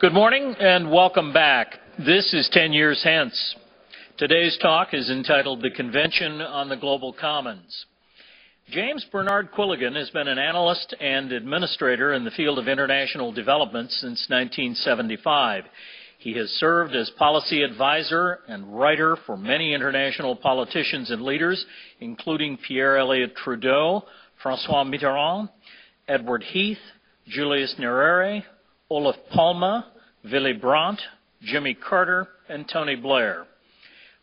Good morning and welcome back. This is 10 Years Hence. Today's talk is entitled The Convention on the Global Commons. James Bernard Quilligan has been an analyst and administrator in the field of international development since 1975. He has served as policy advisor and writer for many international politicians and leaders, including Pierre Elliott Trudeau, François Mitterrand, Edward Heath, Julius Nyerere, Olof Palme, Willy Brandt, Jimmy Carter, and Tony Blair.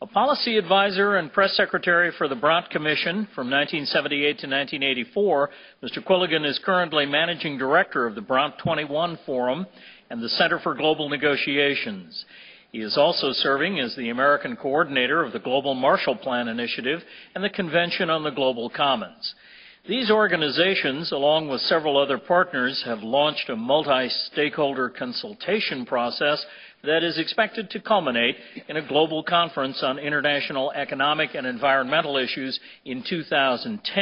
A policy advisor and press secretary for the Brandt Commission from 1978 to 1984, Mr. Quilligan is currently managing director of the Brandt 21 Forum and the Center for Global Negotiations. He is also serving as the American coordinator of the Global Marshall Plan Initiative and the Convention on the Global Commons. These organizations, along with several other partners, have launched a multi-stakeholder consultation process that is expected to culminate in a global conference on international economic and environmental issues in 2010.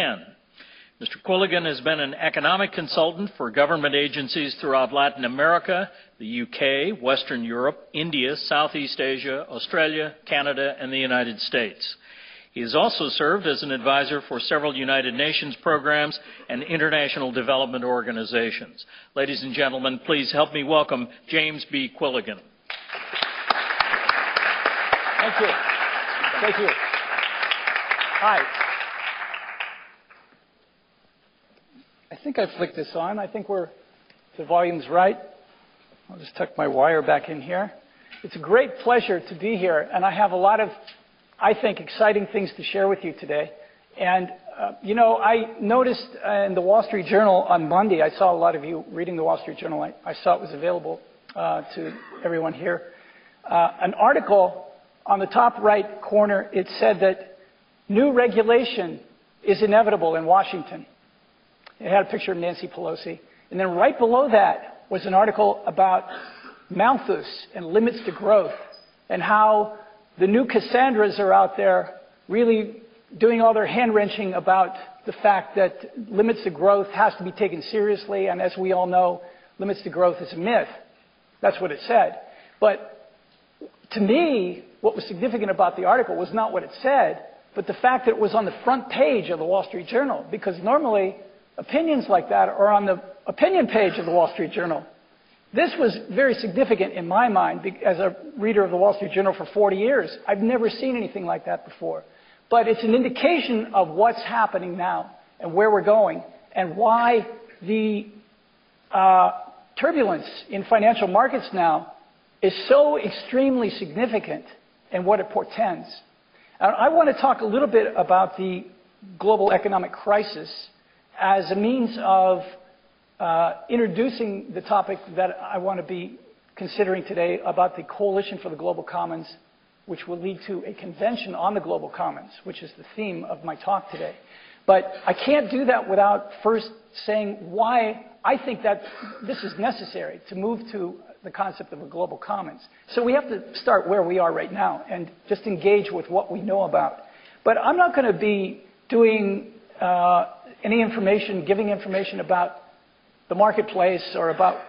Mr. Quilligan has been an economic consultant for government agencies throughout Latin America, the UK, Western Europe, India, Southeast Asia, Australia, Canada, and the United States. He has also served as an advisor for several United Nations programs and international development organizations. Ladies and gentlemen, please help me welcome James B. Quilligan. Thank you. Thank you. Hi. I think I flicked this on. I think the volume's right. I'll just tuck my wire back in here. It's a great pleasure to be here, and I have a lot of, I think, exciting things to share with you today. And, you know, I noticed in the Wall Street Journal on Monday, I saw a lot of you reading the Wall Street Journal. I saw it was available to everyone here. An article on the top right corner, it said that new regulation is inevitable in Washington. It had a picture of Nancy Pelosi. And then right below that was an article about Malthus and limits to growth and how the new Cassandras are out there really doing all their hand-wrenching about the fact that limits to growth has to be taken seriously, and as we all know, limits to growth is a myth. That's what it said. But to me, what was significant about the article was not what it said, but the fact that it was on the front page of the Wall Street Journal, because normally opinions like that are on the opinion page of the Wall Street Journal. This was very significant in my mind as a reader of the Wall Street Journal for 40 years. I've never seen anything like that before. But it's an indication of what's happening now and where we're going and why the turbulence in financial markets now is so extremely significant and what it portends. I want to talk a little bit about the global economic crisis as a means of introducing the topic that I want to be considering today about the Coalition for the Global Commons, which will lead to a convention on the global commons, which is the theme of my talk today. But I can't do that without first saying why I think that this is necessary to move to the concept of a global commons. So we have to start where we are right now and just engage with what we know about. But I'm not going to be doing any information, giving information about the marketplace or about,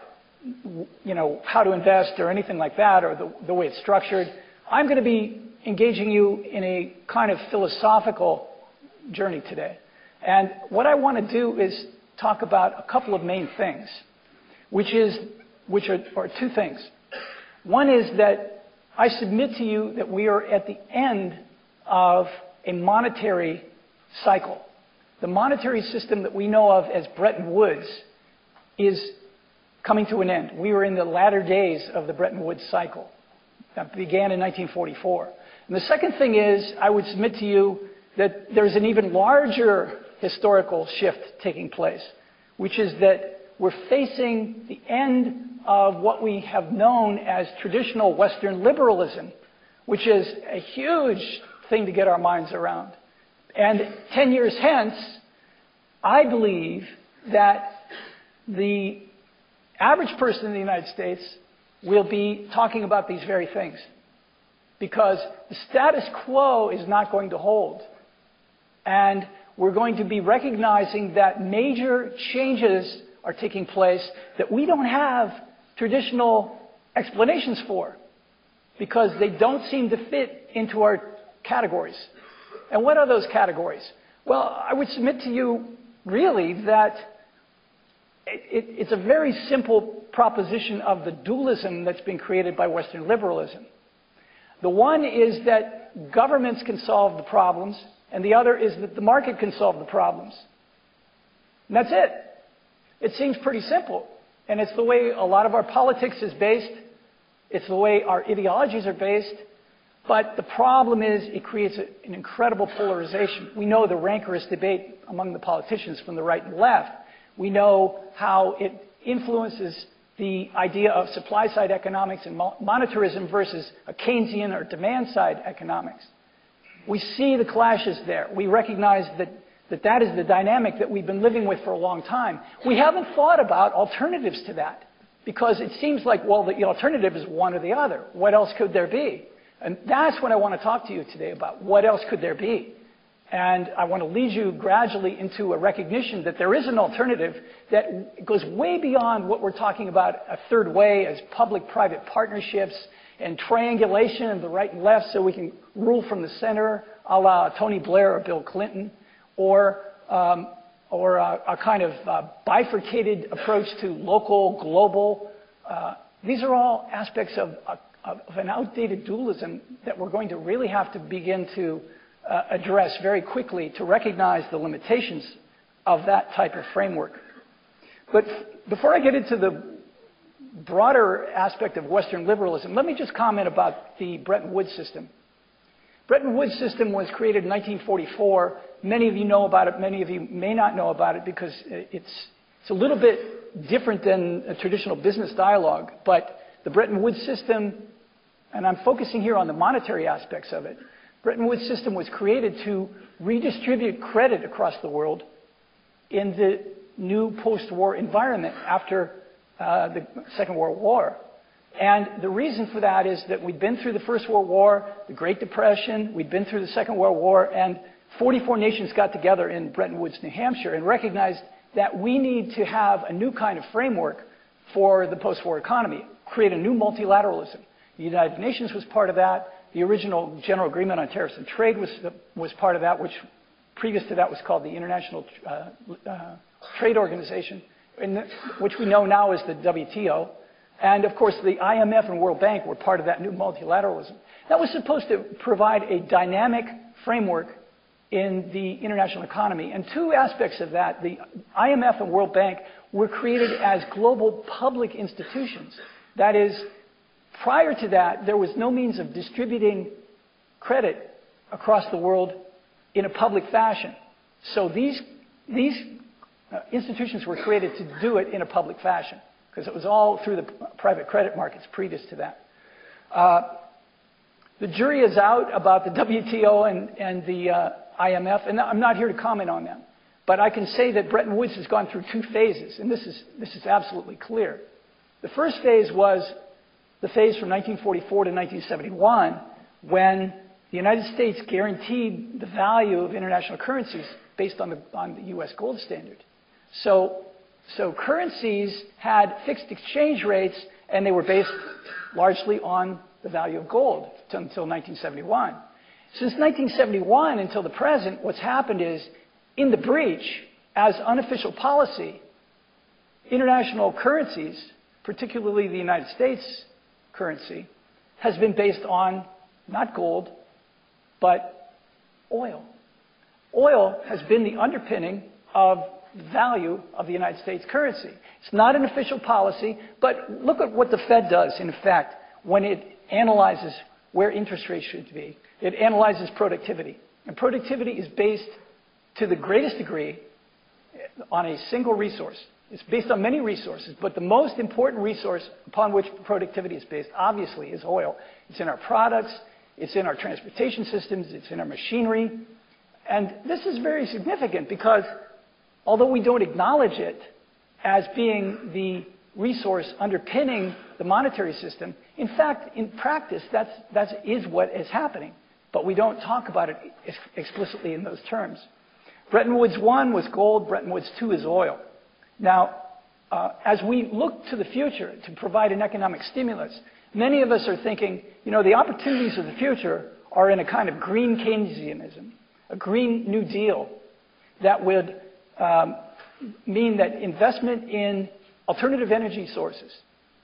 you know, how to invest or anything like that or the way it's structured. I'm going to be engaging you in a kind of philosophical journey today. And what I want to do is talk about a couple of main things, which are two things. One is that I submit to you that we are at the end of a monetary cycle. The monetary system that we know of as Bretton Woods is coming to an end. We were in the latter days of the Bretton Woods cycle. That began in 1944. And the second thing is, I would submit to you that there's an even larger historical shift taking place, which is that we're facing the end of what we have known as traditional Western liberalism, which is a huge thing to get our minds around. And 10 years hence, I believe that the average person in the United States will be talking about these very things because the status quo is not going to hold. And we're going to be recognizing that major changes are taking place, that we don't have traditional explanations for, because they don't seem to fit into our categories. And what are those categories? Well, I would submit to you, really, that it's a very simple proposition of the dualism that's been created by Western liberalism. The one is that governments can solve the problems, and the other is that the market can solve the problems. And that's it. It seems pretty simple. And it's the way a lot of our politics is based. It's the way our ideologies are based. But the problem is it creates an incredible polarization. We know the rancorous debate among the politicians from the right and left. We know how it influences the idea of supply-side economics and monetarism versus a Keynesian or demand-side economics. We see the clashes there. We recognize that is the dynamic that we've been living with for a long time. We haven't thought about alternatives to that because it seems like, well, the alternative is one or the other. What else could there be? And that's what I want to talk to you today about. What else could there be? And I want to lead you gradually into a recognition that there is an alternative that goes way beyond what we're talking about a third way as public-private partnerships and triangulation of the right and left so we can rule from the center, a la Tony Blair or Bill Clinton, or a kind of bifurcated approach to local, global. These are all aspects of an outdated dualism that we're going to really have to begin to address very quickly to recognize the limitations of that type of framework. But before I get into the broader aspect of Western liberalism, let me just comment about the Bretton Woods system. Bretton Woods system was created in 1944. Many of you know about it. Many of you may not know about it because it's a little bit different than a traditional business dialogue. But the Bretton Woods system, and I'm focusing here on the monetary aspects of it, Bretton Woods system was created to redistribute credit across the world in the new post-war environment after the Second World War. And the reason for that is that we'd been through the First World War, the Great Depression, we'd been through the Second World War, and 44 nations got together in Bretton Woods, New Hampshire, and recognized that we need to have a new kind of framework for the post-war economy, create a new multilateralism. The United Nations was part of that. The original General Agreement on Tariffs and Trade was part of that, which previous to that was called the International Trade Organization, which we know now as the WTO. And, of course, the IMF and World Bank were part of that new multilateralism. That was supposed to provide a dynamic framework in the international economy. And two aspects of that, the IMF and World Bank were created as global public institutions. That is, prior to that, there was no means of distributing credit across the world in a public fashion. So these institutions were created to do it in a public fashion, because it was all through the private credit markets previous to that. The jury is out about the WTO and the IMF, and I'm not here to comment on them. But I can say that Bretton Woods has gone through two phases, and this is absolutely clear. The first phase was the phase from 1944 to 1971, when the United States guaranteed the value of international currencies based on the U.S. gold standard. So currencies had fixed exchange rates, and they were based largely on the value of gold until 1971. Since 1971 until the present, what's happened is, in the breach, as unofficial policy, international currencies, particularly the United States currency, has been based on not gold, but oil. Oil has been the underpinning of the value of the United States currency. It's not an official policy, but look at what the Fed does, in effect, when it analyzes where interest rates should be. It analyzes productivity. And productivity is based, to the greatest degree, on a single resource. It's based on many resources, but the most important resource upon which productivity is based, obviously, is oil. It's in our products, it's in our transportation systems, it's in our machinery. And this is very significant because, although we don't acknowledge it as being the resource underpinning the monetary system, in fact, in practice, that is what is happening. But we don't talk about it explicitly in those terms. Bretton Woods 1 was gold, Bretton Woods 2 is oil. Now, as we look to the future to provide an economic stimulus, many of us are thinking, you know, the opportunities of the future are in a kind of green Keynesianism, a green New Deal that would mean that investment in alternative energy sources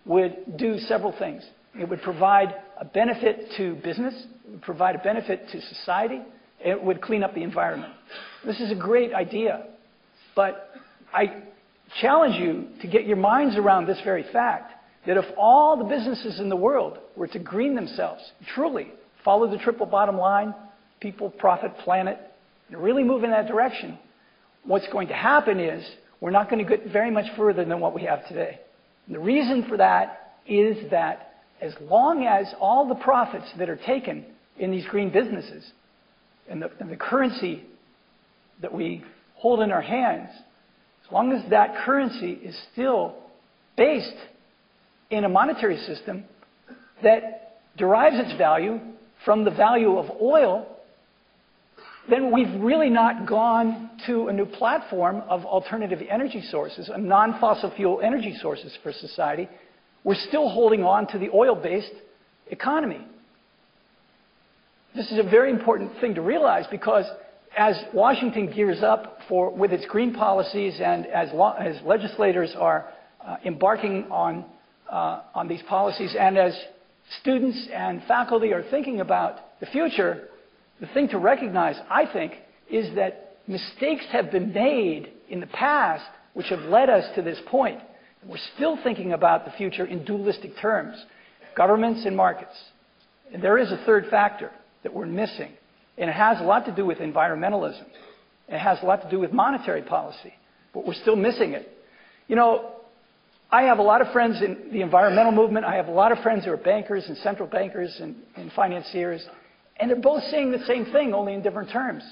would do several things. It would provide a benefit to business, it would provide a benefit to society, it would clean up the environment. This is a great idea, but I challenge you to get your minds around this very fact, that if all the businesses in the world were to green themselves, truly follow the triple bottom line, people, profit, planet, and really move in that direction, what's going to happen is we're not going to get very much further than what we have today. And the reason for that is that as long as all the profits that are taken in these green businesses and the currency that we hold in our hands, as long as that currency is still based in a monetary system that derives its value from the value of oil, then we've really not gone to a new platform of alternative energy sources, and non-fossil fuel energy sources for society. We're still holding on to the oil-based economy. This is a very important thing to realize, because as Washington gears up with its green policies, and as legislators are embarking on these policies, and as students and faculty are thinking about the future, the thing to recognize, I think, is that mistakes have been made in the past which have led us to this point. We're still thinking about the future in dualistic terms, governments and markets. And there is a third factor that we're missing, and it has a lot to do with environmentalism. It has a lot to do with monetary policy, but we're still missing it. You know, I have a lot of friends in the environmental movement. I have a lot of friends who are bankers and central bankers and financiers, and they're both saying the same thing, only in different terms.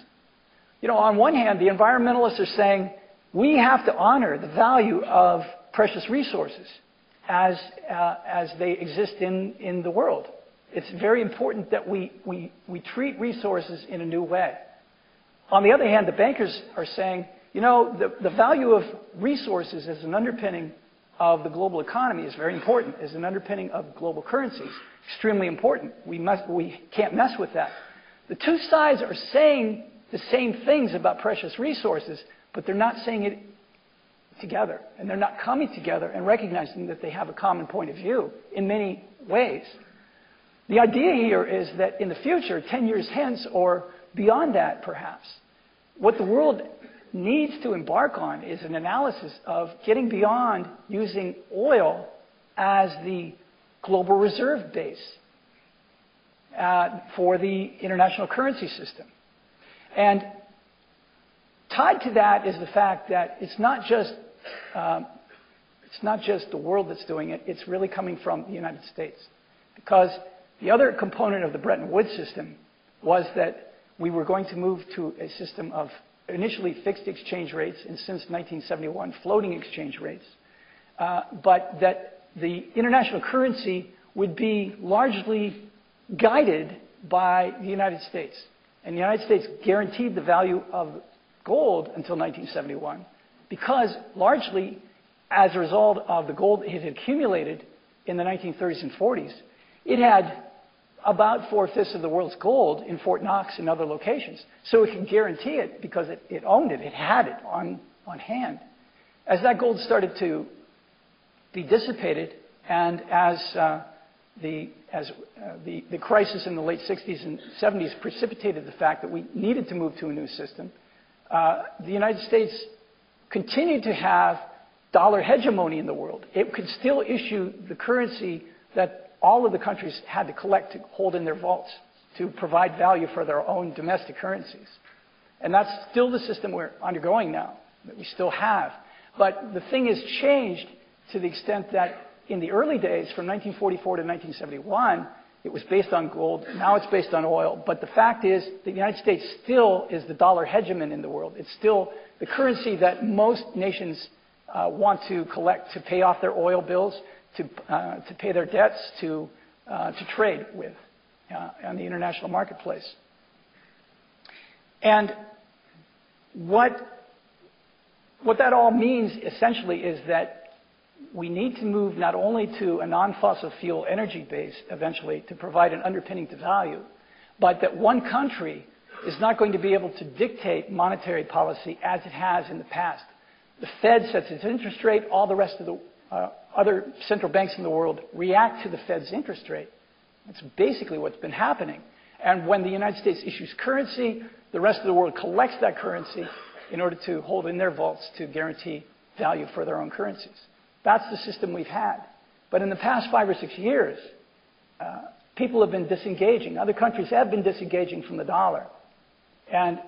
You know, on one hand, the environmentalists are saying we have to honor the value of precious resources as they exist in the world. It's very important that we treat resources in a new way. On the other hand, the bankers are saying, you know, the value of resources as an underpinning of the global economy is very important, as an underpinning of global currencies. Extremely important. We can't mess with that. The two sides are saying the same things about precious resources, but they're not saying it together, and they're not coming together and recognizing that they have a common point of view in many ways. The idea here is that in the future, 10 years hence, or beyond that perhaps, what the world needs to embark on is an analysis of getting beyond using oil as the global reserve base for the international currency system. And tied to that is the fact that it's not just the world that's doing it, it's really coming from the United States. Because the other component of the Bretton Woods system was that we were going to move to a system of initially fixed exchange rates, and since 1971, floating exchange rates, but that the international currency would be largely guided by the United States. And the United States guaranteed the value of gold until 1971, because largely as a result of the gold it had accumulated in the 1930s and 40s, it had about 4/5 of the world's gold in Fort Knox and other locations. So it could guarantee it because it owned it, it had it on hand. As that gold started to be dissipated, and as the crisis in the late 60s and 70s precipitated the fact that we needed to move to a new system, the United States continued to have dollar hegemony in the world. It could still issue the currency that all of the countries had to collect to hold in their vaults to provide value for their own domestic currencies. And that's still the system we're undergoing now, that we still have. But the thing has changed to the extent that in the early days, from 1944 to 1971, it was based on gold. Now it's based on oil. But the fact is, the United States still is the dollar hegemon in the world. It's still the currency that most nations want to collect to pay off their oil bills, to pay their debts, to trade with on the international marketplace. And what that all means essentially is that we need to move not only to a non-fossil fuel energy base eventually to provide an underpinning to value, but that one country is not going to be able to dictate monetary policy as it has in the past. The Fed sets its interest rate, all the rest of the other central banks in the world react to the Fed's interest rate. That's basically what's been happening. And when the United States issues currency, the rest of the world collects that currency in order to hold in their vaults to guarantee value for their own currencies. That's the system we've had. But in the past 5 or 6 years, people have been disengaging. Other countries have been disengaging from the dollar. And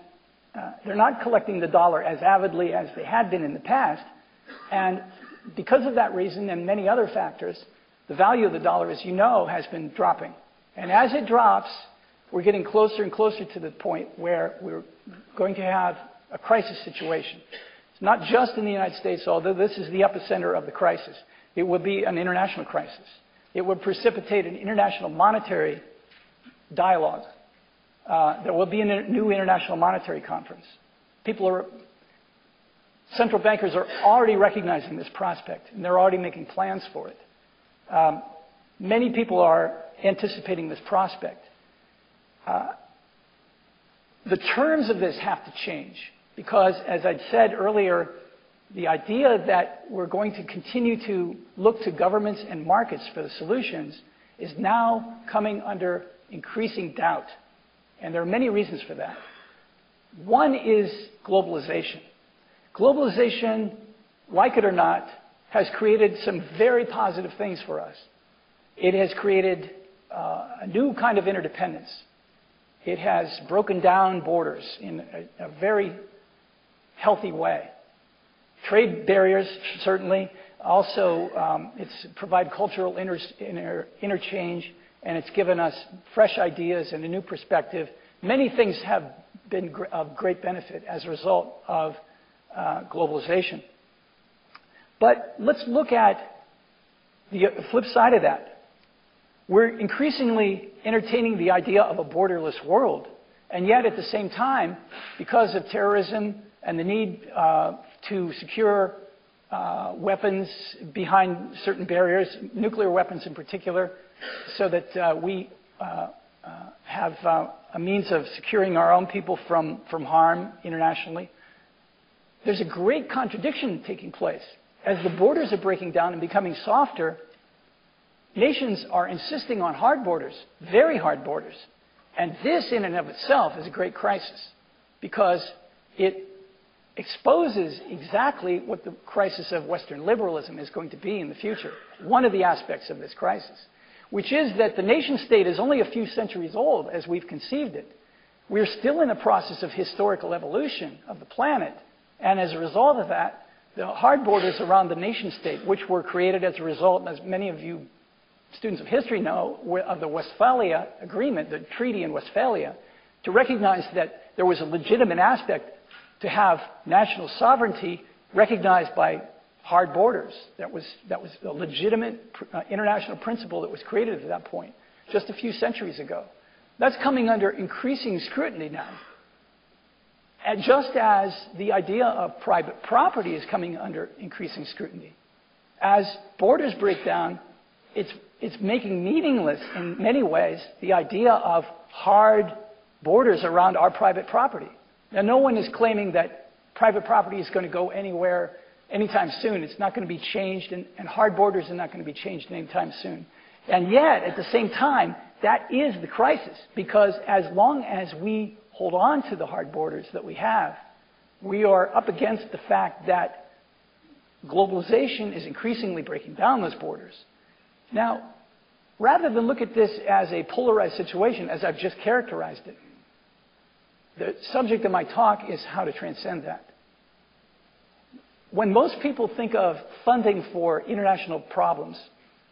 they're not collecting the dollar as avidly as they had been in the past. And because of that reason and many other factors, the value of the dollar, as you know, has been dropping. And as it drops, we're getting closer and closer to the point where we're going to have a crisis situation. It's not just in the United States, although this is the epicenter of the crisis. It will be an international crisis. It would precipitate an international monetary dialogue. There will be a new international monetary conference. Central bankers are already recognizing this prospect, and they're already making plans for it. Many people are anticipating this prospect. The terms of this have to change because, as I'd said earlier, the idea that we're going to continue to look to governments and markets for the solutions is now coming under increasing doubt. And there are many reasons for that. One is globalization. Globalization, like it or not, has created some very positive things for us. It has created a new kind of interdependence. It has broken down borders in a very healthy way. Trade barriers, certainly. Also, it's provided cultural interchange, and it's given us fresh ideas and a new perspective. Many things have been of great benefit as a result of globalization. But let's look at the flip side of that. We're increasingly entertaining the idea of a borderless world, and yet at the same time, because of terrorism and the need to secure weapons behind certain barriers, nuclear weapons in particular, so that we have a means of securing our own people from harm internationally. There's a great contradiction taking place. As the borders are breaking down and becoming softer, nations are insisting on hard borders, very hard borders. And this in and of itself is a great crisis because it exposes exactly what the crisis of Western liberalism is going to be in the future. One of the aspects of this crisis, which is that the nation state is only a few centuries old as we've conceived it. We're still in a process of historical evolution of the planet. And as a result of that, the hard borders around the nation state, which were created as a result, as many of you students of history know, of the Westphalia Agreement, the treaty in Westphalia, to recognize that there was a legitimate aspect to have national sovereignty recognized by hard borders. That was a legitimate international principle that was created at that point, just a few centuries ago. That's coming under increasing scrutiny now. And just as the idea of private property is coming under increasing scrutiny. As borders break down, it's making meaningless in many ways the idea of hard borders around our private property. Now, no one is claiming that private property is going to go anywhere anytime soon. It's not going to be changed, and hard borders are not going to be changed anytime soon. And yet, at the same time, that is the crisis, because as long as we hold on to the hard borders that we have, we are up against the fact that globalization is increasingly breaking down those borders. Now, rather than look at this as a polarized situation, as I've just characterized it, the subject of my talk is how to transcend that. When most people think of funding for international problems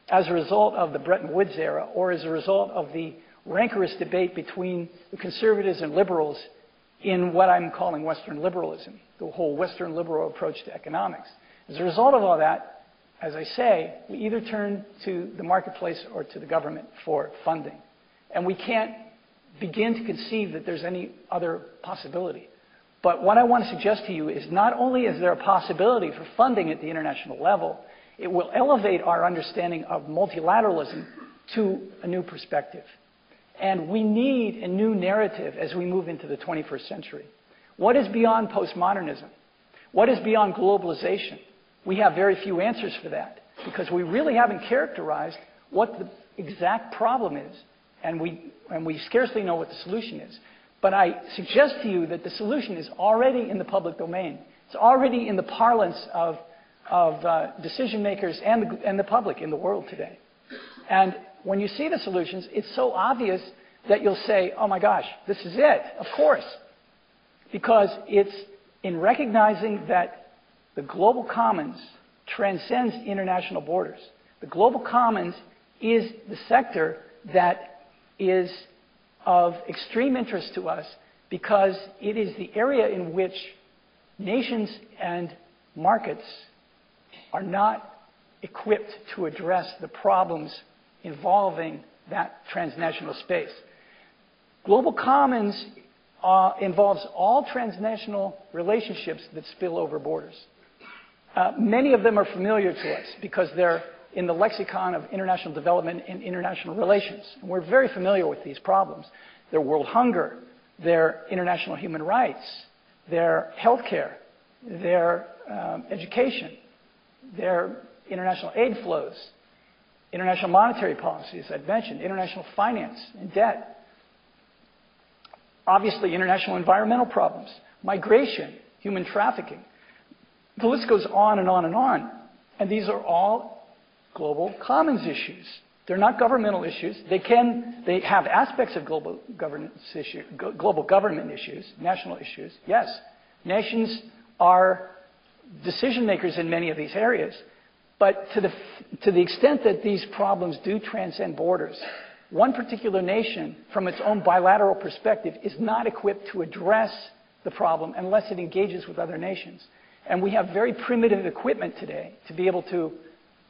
as a result of the Bretton Woods era or as a result of the rancorous debate between the conservatives and liberals in what I'm calling Western liberalism, the whole Western liberal approach to economics. As a result of all that, as I say, we either turn to the marketplace or to the government for funding. And we can't begin to conceive that there's any other possibility. But what I want to suggest to you is not only is there a possibility for funding at the international level, It will elevate our understanding of multilateralism to a new perspective. And we need a new narrative as we move into the 21st century. What is beyond postmodernism? What is beyond globalization? We have very few answers for that because we really haven't characterized what the exact problem is, and we scarcely know what the solution is. But I suggest to you that the solution is already in the public domain. It's already in the parlance of decision makers and the public in the world today. And when you see the solutions, it's so obvious that you'll say, oh my gosh, this is it, of course. Because it's in recognizing that the global commons transcends international borders. The global commons is the sector that is of extreme interest to us because it is the area in which nations and markets are not equipped to address the problems involving that transnational space. Global commons involves all transnational relationships that spill over borders. Many of them are familiar to us because they're in the lexicon of international development and international relations. And we're very familiar with these problems. They're world hunger, they're international human rights, they're healthcare, they're education, they're international aid flows, international monetary policy, as I've mentioned, international finance and debt. Obviously, international environmental problems, migration, human trafficking. The list goes on and on and on. And these are all global commons issues. They're not governmental issues. They have aspects of global government issues, national issues. Yes, nations are decision makers in many of these areas. But to the extent that these problems do transcend borders, one particular nation, from its own bilateral perspective, is not equipped to address the problem unless it engages with other nations. And we have very primitive equipment today to be able to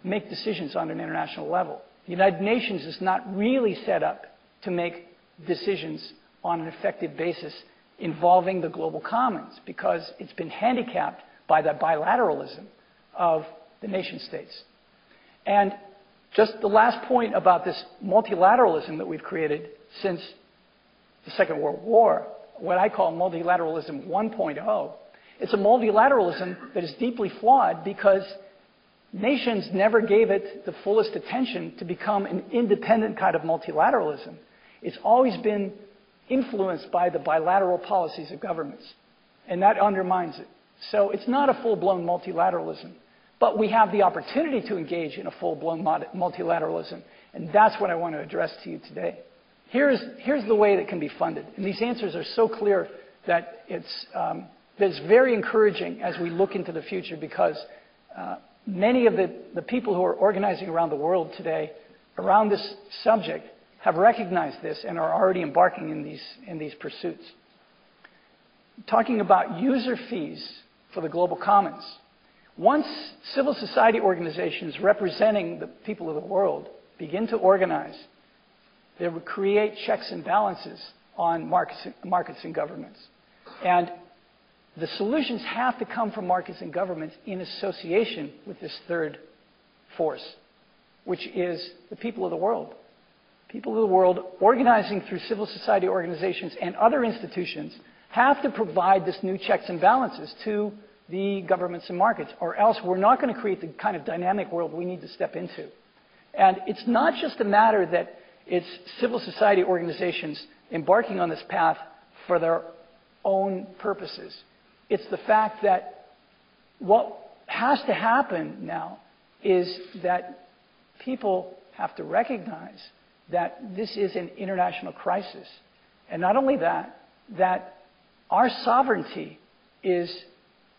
make decisions on an international level. The United Nations is not really set up to make decisions on an effective basis involving the global commons because it's been handicapped by the bilateralism of the nation states. And just the last point about this multilateralism that we've created since the Second World War, what I call multilateralism 1.0, it's a multilateralism that is deeply flawed because nations never gave it the fullest attention to become an independent kind of multilateralism. It's always been influenced by the bilateral policies of governments, and that undermines it. So it's not a full-blown multilateralism, but we have the opportunity to engage in a full-blown multilateralism, and that's what I want to address to you today. Here's the way that can be funded, and these answers are so clear that it's very encouraging as we look into the future because many of the people who are organizing around the world today around this subject have recognized this and are already embarking in these pursuits. Talking about user fees for the global commons. Once civil society organizations representing the people of the world begin to organize, they will create checks and balances on markets and governments. And the solutions have to come from markets and governments in association with this third force, which is the people of the world. People of the world organizing through civil society organizations and other institutions have to provide this new checks and balances to the governments and markets, or else we're not going to create the kind of dynamic world we need to step into. And it's not just a matter that it's civil society organizations embarking on this path for their own purposes. It's the fact that what has to happen now is that people have to recognize that this is an international crisis. And not only that, that our sovereignty is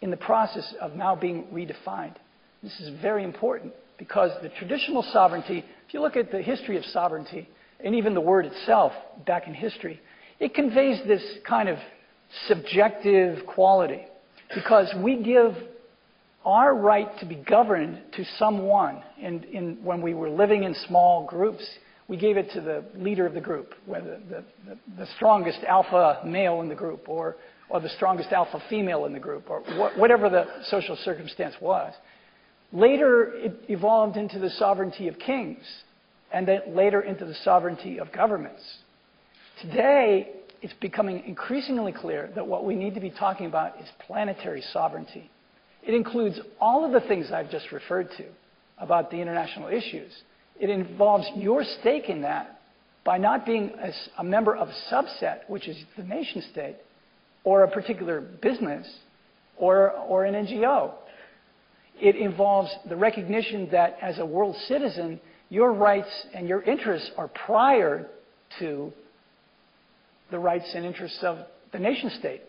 in the process of now being redefined. This is very important because the traditional sovereignty, if you look at the history of sovereignty, and even the word itself back in history, it conveys this kind of subjective quality because we give our right to be governed to someone. And when we were living in small groups, we gave it to the leader of the group, whether the strongest alpha male in the group or the strongest alpha female in the group, or whatever the social circumstance was. Later, it evolved into the sovereignty of kings, and then later into the sovereignty of governments. Today, it's becoming increasingly clear that what we need to be talking about is planetary sovereignty. It includes all of the things I've just referred to about the international issues. It involves your stake in that by not being a member of a subset, which is the nation state, or a particular business, or an NGO. It involves the recognition that as a world citizen, your rights and your interests are prior to the rights and interests of the nation state.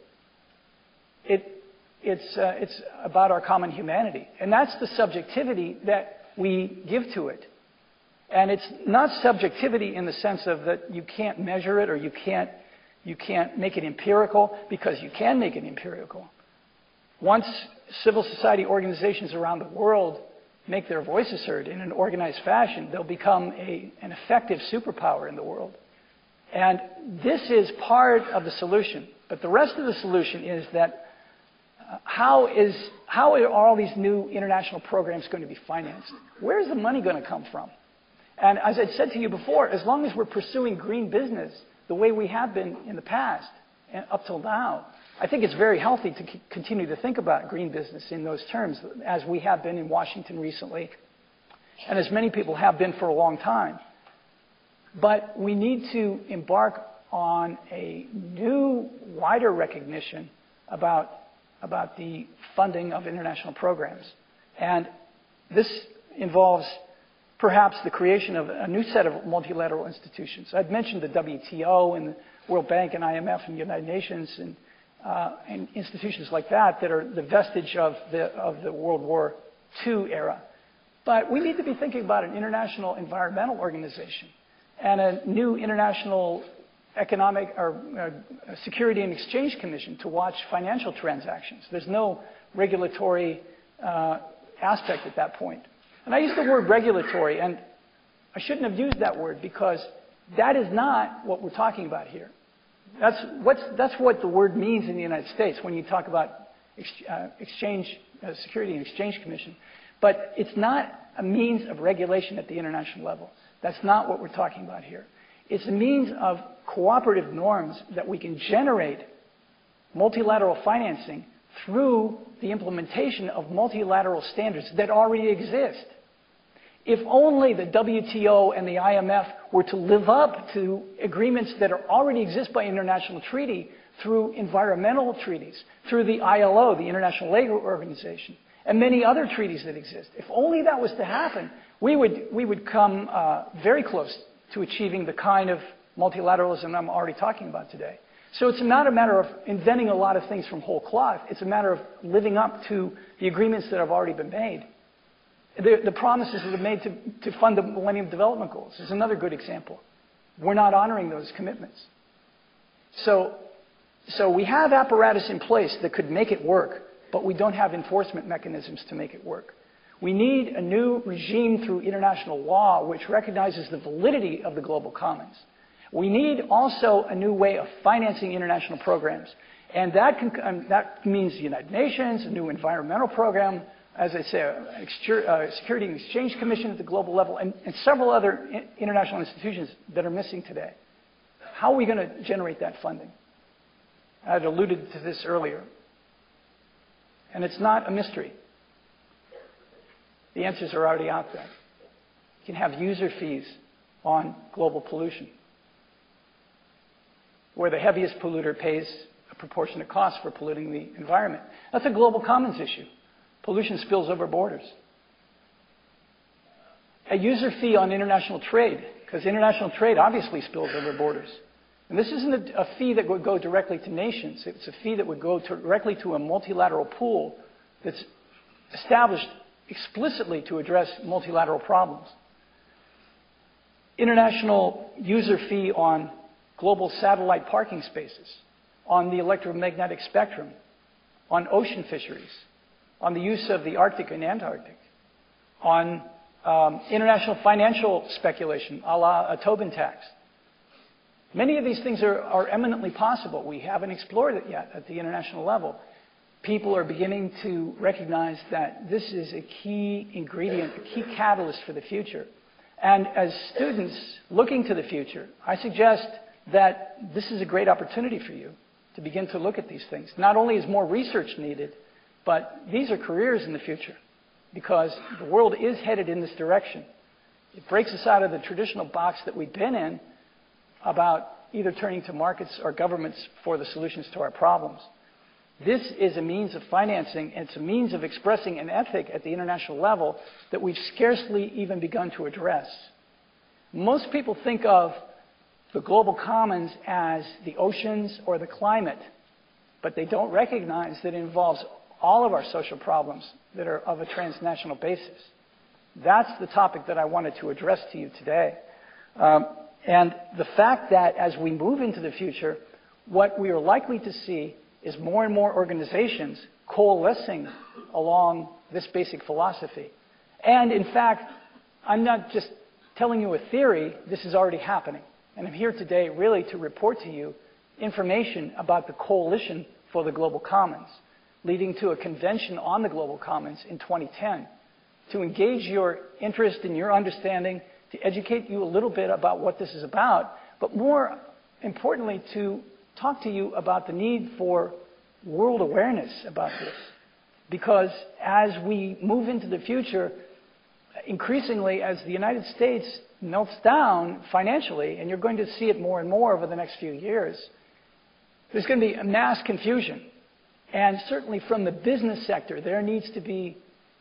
It's about our common humanity. And that's the subjectivity that we give to it. And it's not subjectivity in the sense of that you can't measure it or you can't make it empirical, because you can make it empirical. Once civil society organizations around the world make their voices heard in an organized fashion, they'll become an effective superpower in the world. And this is part of the solution. But the rest of the solution is that how are all these new international programs going to be financed? Where is the money going to come from? And as I said to you before, as long as we're pursuing green business the way we have been in the past and up till now, I think it's very healthy to continue to think about green business in those terms, as we have been in Washington recently, and as many people have been for a long time. But we need to embark on a new, wider recognition about the funding of international programs. And this involves perhaps the creation of a new set of multilateral institutions. I've mentioned the WTO and the World Bank and IMF and United Nations and institutions like that are the vestige of the World War II era. But we need to be thinking about an international environmental organization and a new international economic or security and exchange commission to watch financial transactions. There's no regulatory aspect at that point. And I use the word regulatory, and I shouldn't have used that word because that is not what we're talking about here. That's what the word means in the United States when you talk about Security and Exchange Commission. But it's not a means of regulation at the international level. That's not what we're talking about here. It's a means of cooperative norms that we can generate multilateral financing through the implementation of multilateral standards that already exist. If only the WTO and the IMF were to live up to agreements that already exist by international treaty, through environmental treaties, through the ILO, the International Labour Organization, and many other treaties that exist. If only that was to happen, we would come very close to achieving the kind of multilateralism I'm already talking about today. So it's not a matter of inventing a lot of things from whole cloth. It's a matter of living up to the agreements that have already been made. The promises that are made to fund the Millennium Development Goals is another good example. We're not honoring those commitments. So we have apparatus in place that could make it work, but we don't have enforcement mechanisms to make it work. We need a new regime through international law which recognizes the validity of the global commons. We need also a new way of financing international programs. And that means the United Nations, a new environmental program, as I say, a Security and Exchange Commission at the global level, and several other international institutions that are missing today. How are we going to generate that funding? I had alluded to this earlier. And it's not a mystery. The answers are already out there. You can have user fees on global pollution, where the heaviest polluter pays a proportionate cost for polluting the environment. That's a global commons issue. Pollution spills over borders. A user fee on international trade, because international trade obviously spills over borders. And this isn't a fee that would go directly to nations. It's a fee that would go directly to a multilateral pool that's established explicitly to address multilateral problems. International user fee on global satellite parking spaces, on the electromagnetic spectrum, on ocean fisheries, on the use of the Arctic and Antarctic, on international financial speculation, a la a Tobin tax. Many of these things are eminently possible. We haven't explored it yet at the international level. people are beginning to recognize that this is a key ingredient, a key catalyst for the future. And as students looking to the future, I suggest that this is a great opportunity for you to begin to look at these things. Not only is more research needed, but these are careers in the future, because the world is headed in this direction. It breaks us out of the traditional box that we've been in about either turning to markets or governments for the solutions to our problems. This is a means of financing, and it's a means of expressing an ethic at the international level that we've scarcely even begun to address. Most people think of the global commons as the oceans or the climate, but they don't recognize that it involves all of our social problems that are of a transnational basis. That's the topic that I wanted to address to you today. And the fact that as we move into the future, what we are likely to see is more and more organizations coalescing along this basic philosophy. And in fact, I'm not just telling you a theory, this is already happening. And I'm here today really to report to you information about the Coalition for the Global Commons, leading to a convention on the Global Commons in 2010, to engage your interest and your understanding, to educate you a little bit about what this is about, but more importantly, to talk to you about the need for world awareness about this. Because as we move into the future, increasingly as the United States melts down financially, and you're going to see it more and more over the next few years, there's going to be a mass confusion. And certainly from the business sector, there needs to be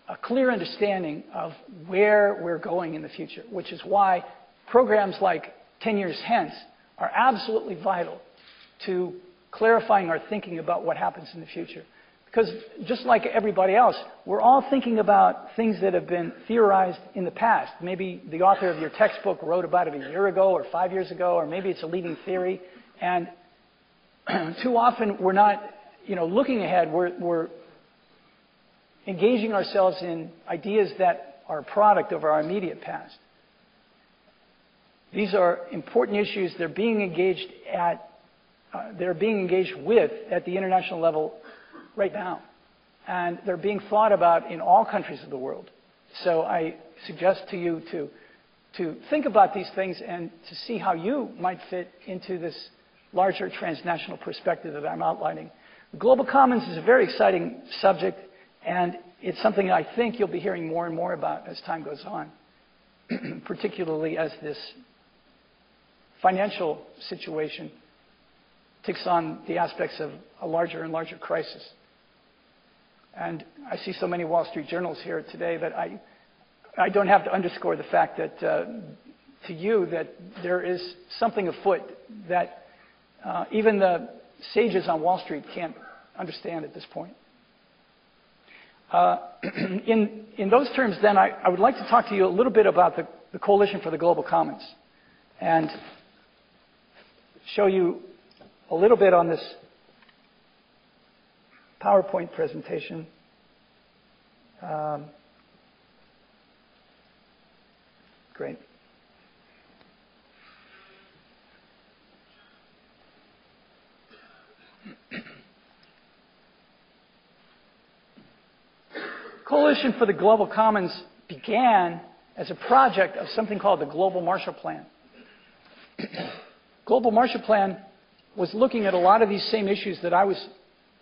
a clear understanding of where we're going in the future, which is why programs like 10 Years Hence are absolutely vital to clarifying our thinking about what happens in the future. Because just like everybody else, we're all thinking about things that have been theorized in the past. Maybe the author of your textbook wrote about it a year ago or 5 years ago, or maybe it's a leading theory. And too often we're not, looking ahead. We're engaging ourselves in ideas that are a product of our immediate past. These are important issues. They're being engaged with at the international level right now. And they're being thought about in all countries of the world. So I suggest to you to think about these things and to see how you might fit into this larger transnational perspective that I'm outlining. The Global Commons is a very exciting subject, and it's something I think you'll be hearing more and more about as time goes on, particularly as this financial situation takes on the aspects of a larger and larger crisis. And I see so many Wall Street journals here today that I don't have to underscore the fact that to you that there is something afoot that even the sages on Wall Street can't understand at this point. In those terms, then, I would like to talk to you a little bit about the Coalition for the Global Commons and show you a little bit on this PowerPoint presentation. Great. Coalition for the Global Commons began as a project of something called the Global Marshall Plan. Global Marshall Plan was looking at a lot of these same issues that I was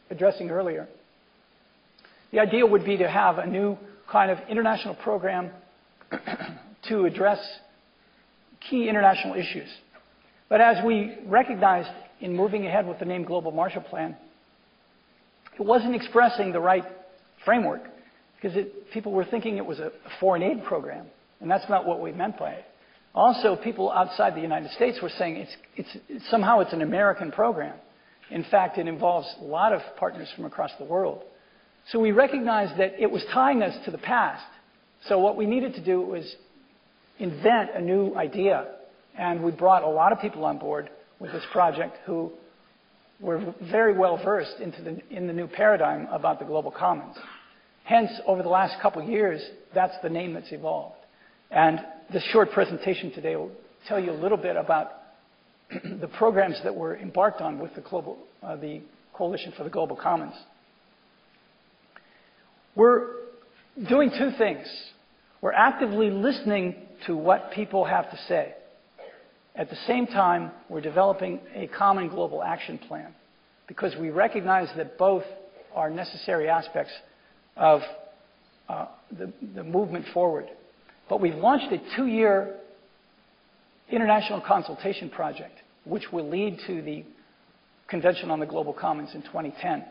addressing earlier. The idea would be to have a new kind of international program to address key international issues. But as we recognized in moving ahead with the name Global Marshall Plan, it wasn't expressing the right framework, because people were thinking it was a foreign aid program, and that's not what we meant by it. Also, people outside the United States were saying somehow it's an American program. In fact, it involves a lot of partners from across the world. So we recognized that it was tying us to the past. So what we needed to do was invent a new idea. And we brought a lot of people on board with this project who were very well versed in the new paradigm about the global commons. Hence, over the last couple of years, that's the name that's evolved. And this short presentation today will tell you a little bit about the programs that were embarked on with the Coalition for the Global Commons. We're doing two things. We're actively listening to what people have to say. At the same time, we're developing a common global action plan because we recognize that both are necessary aspects of the movement forward. But we've launched a 2-year international consultation project, which will lead to the Convention on the Global Commons in 2010.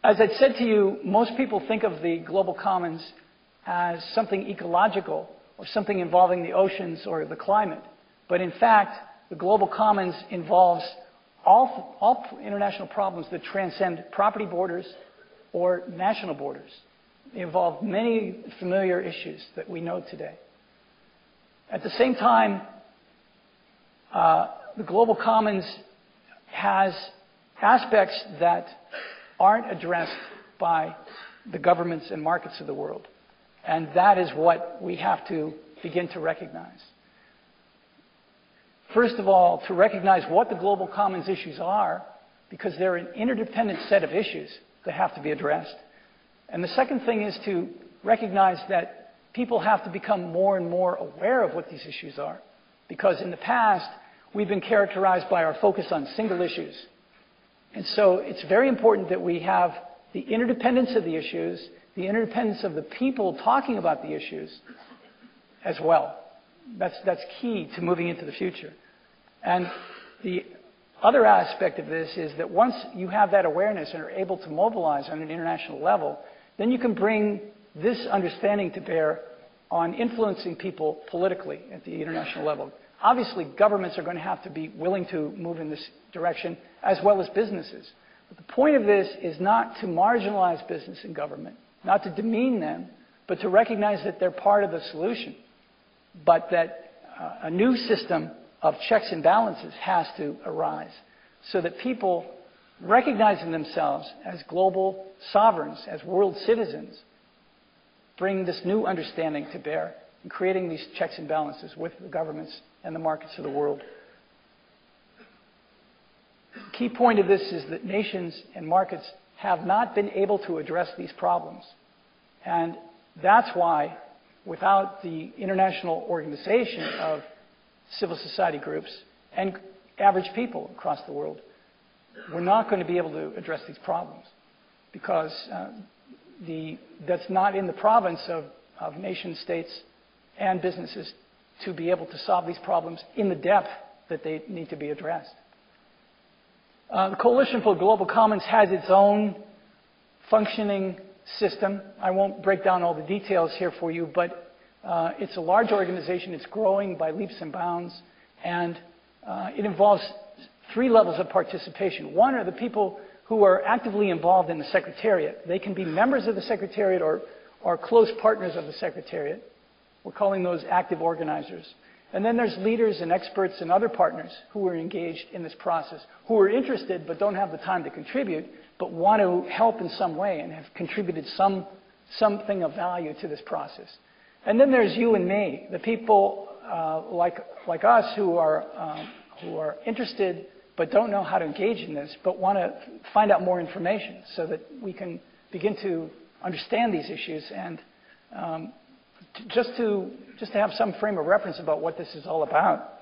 As I said to you, most people think of the Global Commons as something ecological or something involving the oceans or the climate. But in fact, the Global Commons involves all international problems that transcend property borders or national borders. They involve many familiar issues that we know today. At the same time, the Global Commons has aspects that aren't addressed by the governments and markets of the world. And that is what we have to begin to recognize. First of all, to recognize what the Global Commons issues are, because they're an interdependent set of issues that have to be addressed. And the second thing is to recognize that people have to become more and more aware of what these issues are. Because in the past, we've been characterized by our focus on single issues. And so it's very important that we have the interdependence of the issues, the interdependence of the people talking about the issues as well. That's key to moving into the future. And the other aspect of this is that once you have that awareness and are able to mobilize on an international level, then you can bring this understanding to bear on influencing people politically at the international level. Obviously, governments are going to have to be willing to move in this direction, as well as businesses. But the point of this is not to marginalize business and government, not to demean them, but to recognize that they're part of the solution, but that a new system of checks and balances has to arise so that people, recognizing themselves as global sovereigns, as world citizens, bring this new understanding to bear in creating these checks and balances with the governments and the markets of the world. The key point of this is that nations and markets have not been able to address these problems. And that's why, without the international organization of civil society groups and average people across the world, we're not going to be able to address these problems because that's not in the province of nation states and businesses to be able to solve these problems in the depth that they need to be addressed. The Coalition for Global Commons has its own functioning system. I won't break down all the details here for you, but it's a large organization. It's growing by leaps and bounds, and it involves 3 levels of participation. One are the people who are actively involved in the Secretariat. They can be members of the Secretariat or close partners of the Secretariat. We're calling those active organizers. And then there's leaders and experts and other partners who are engaged in this process, who are interested but don't have the time to contribute, but want to help in some way and have contributed something of value to this process. And then there's you and me, the people like us who are interested but don't know how to engage in this, but want to find out more information so that we can begin to understand these issues and just to have some frame of reference about what this is all about.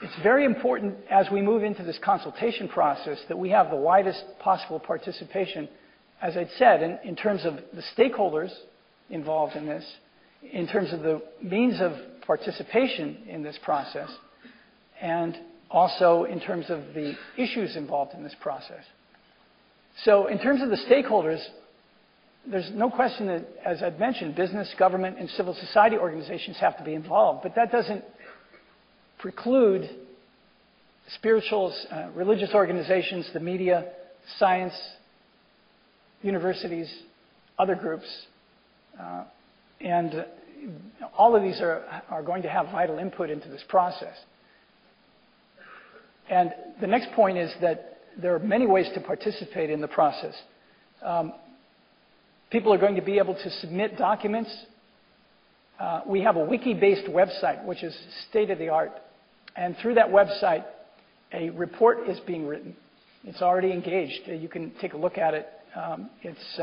It's very important as we move into this consultation process that we have the widest possible participation, as I'd said, in terms of the stakeholders involved in this, in terms of the means of participation in this process, and also in terms of the issues involved in this process. So in terms of the stakeholders, there's no question that, as I've mentioned, business, government, and civil society organizations have to be involved, but that doesn't preclude spiritual, religious organizations, the media, science, universities, other groups, and all of these are going to have vital input into this process. And the next point is that there are many ways to participate in the process. People are going to be able to submit documents. We have a wiki-based website, which is state-of-the-art. And through that website, a report is being written. It's already engaged. You can take a look at it. It's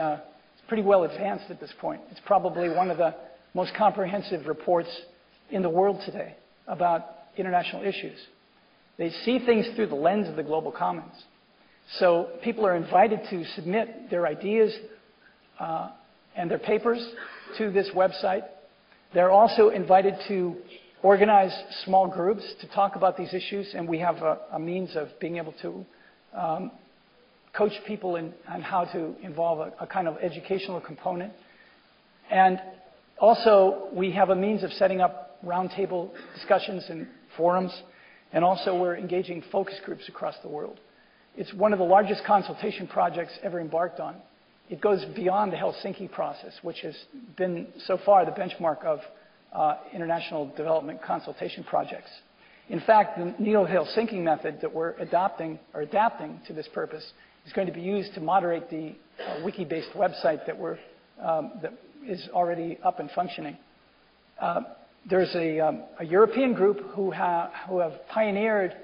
pretty well advanced at this point. It's probably one of the most comprehensive reports in the world today about international issues. They see things through the lens of the global commons. So people are invited to submit their ideas and their papers to this website. They're also invited to organize small groups to talk about these issues, and we have a means of being able to coach people on how to involve a kind of educational component. And also, we have a means of setting up roundtable discussions and forums, and also we're engaging focus groups across the world. It's one of the largest consultation projects ever embarked on. It goes beyond the Helsinki process, which has been so far the benchmark of international development consultation projects. In fact, the Neo-Helsinki method that we're adapting to this purpose is going to be used to moderate the wiki-based website that is already up and functioning. There's a European group who have pioneered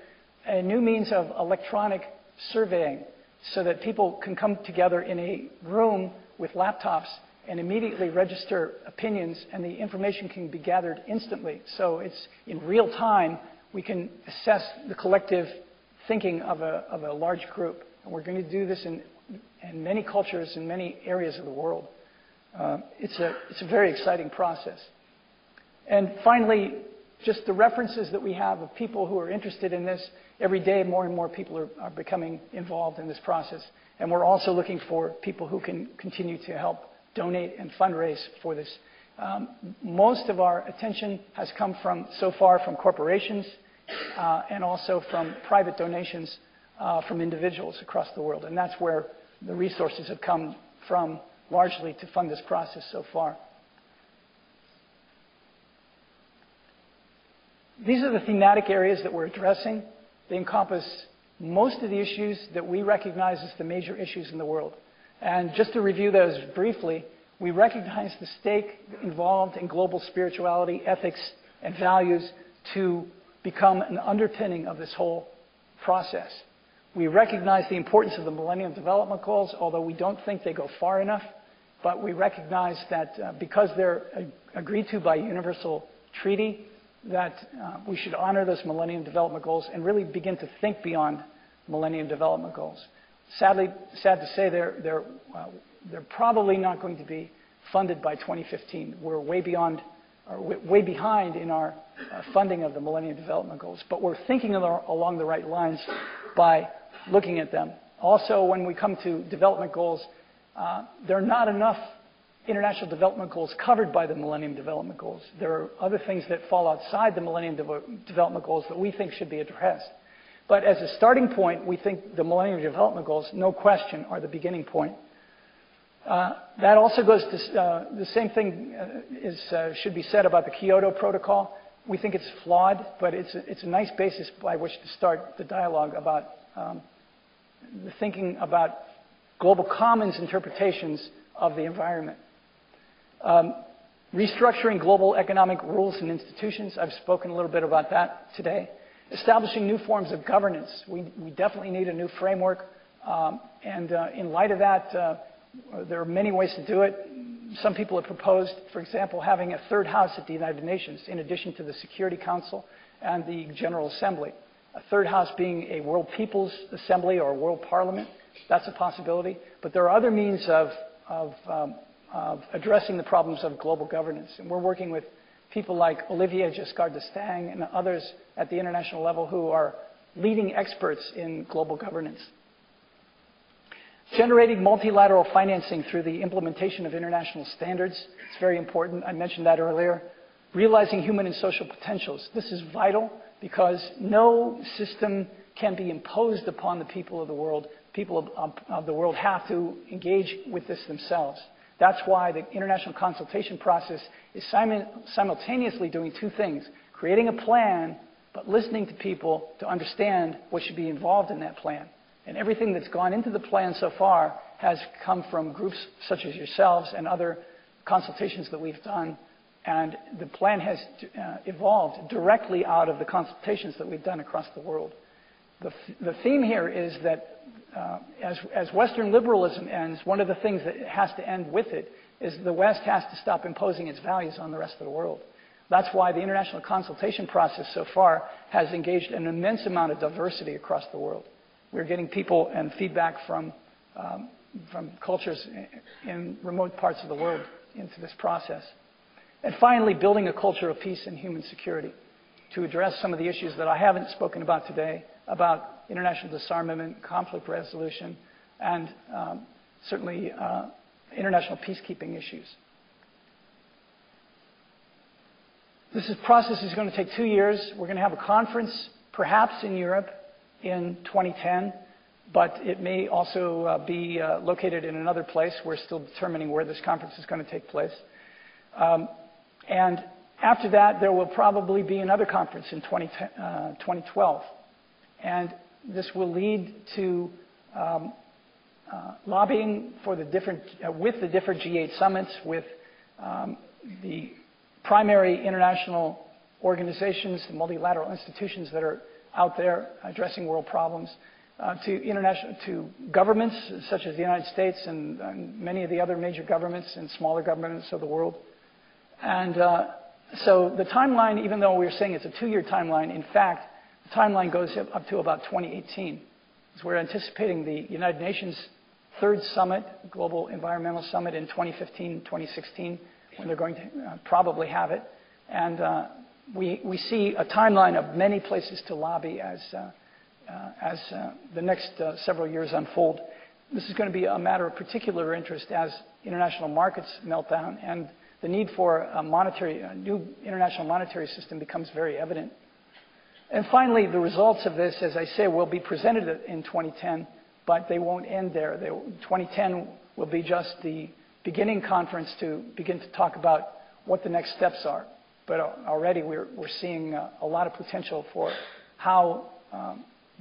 a new means of electronic surveying so that people can come together in a room with laptops and immediately register opinions, and the information can be gathered instantly. So it's in real time, we can assess the collective thinking of a large group. And we're going to do this in many cultures in many areas of the world. It's a very exciting process. And finally, just the references that we have of people who are interested in this. Every day, more and more people are becoming involved in this process. And we're also looking for people who can continue to help donate and fundraise for this. Most of our attention has come so far from corporations and also from private donations from individuals across the world. And that's where the resources have come from largely to fund this process so far. These are the thematic areas that we're addressing. They encompass most of the issues that we recognize as the major issues in the world. And just to review those briefly, we recognize the stake involved in global spirituality, ethics, and values to become an underpinning of this whole process. We recognize the importance of the Millennium Development Goals, although we don't think they go far enough. But we recognize that because they're agreed to by a universal treaty, that we should honor those Millennium Development Goals and really begin to think beyond Millennium Development Goals. Sad to say, they're probably not going to be funded by 2015. We're way behind in our funding of the Millennium Development Goals, but we're thinking along the right lines by looking at them. Also, when we come to development goals, there are not enough international development goals covered by the Millennium Development Goals. There are other things that fall outside the Millennium Development Goals that we think should be addressed. But as a starting point, we think the Millennium Development Goals, no question, are the beginning point. That also goes to the same thing should be said about the Kyoto Protocol. We think it's flawed, but it's a nice basis by which to start the dialogue about the thinking about global commons interpretations of the environment. Restructuring global economic rules and institutions. I've spoken a little bit about that today. Establishing new forms of governance. We definitely need a new framework. In light of that, there are many ways to do it. Some people have proposed, for example, having a third house at the United Nations, in addition to the Security Council and the General Assembly. A third house being a World People's Assembly or a World Parliament. That's a possibility. But there are other means of addressing the problems of global governance. And we're working with people like Olivier Giscard d'Estaing and others at the international level who are leading experts in global governance. Generating multilateral financing through the implementation of international standards. It's very important. I mentioned that earlier. Realizing human and social potentials. This is vital because no system can be imposed upon the people of the world. People of the world have to engage with this themselves. That's why the international consultation process is simultaneously doing two things. Creating a plan, but listening to people to understand what should be involved in that plan. And everything that's gone into the plan so far has come from groups such as yourselves and other consultations that we've done And the plan has evolved directly out of the consultations that we've done across the world. The theme here is that as Western liberalism ends, one of the things that has to end with it is the West has to stop imposing its values on the rest of the world. That's why the international consultation process so far has engaged an immense amount of diversity across the world. We're getting people and feedback from cultures in remote parts of the world into this process. And finally, building a culture of peace and human security to address some of the issues that I haven't spoken about today, about international disarmament, conflict resolution, and certainly international peacekeeping issues. This process is going to take 2 years. We're going to have a conference, perhaps in Europe, in 2010, but it may also be located in another place. We're still determining where this conference is going to take place. And after that, there will probably be another conference in 2012. And this will lead to lobbying for the different, with the different G8 summits, with the primary international organizations, the multilateral institutions that are out there addressing world problems, to governments such as the United States and many of the other major governments and smaller governments of the world. And so the timeline, even though we're saying it's a 2-year timeline, in fact, the timeline goes up to about 2018. So we're anticipating the United Nations third summit, Global Environmental Summit in 2015, 2016, when they're going to probably have it. And we see a timeline of many places to lobby as the next several years unfold. This is going to be a matter of particular interest as international markets melt down and the need for a new international monetary system becomes very evident. And finally, the results of this, as I say, will be presented in 2010, but they won't end there. 2010 will be just the beginning conference to begin to talk about what the next steps are. But already we're seeing a lot of potential for how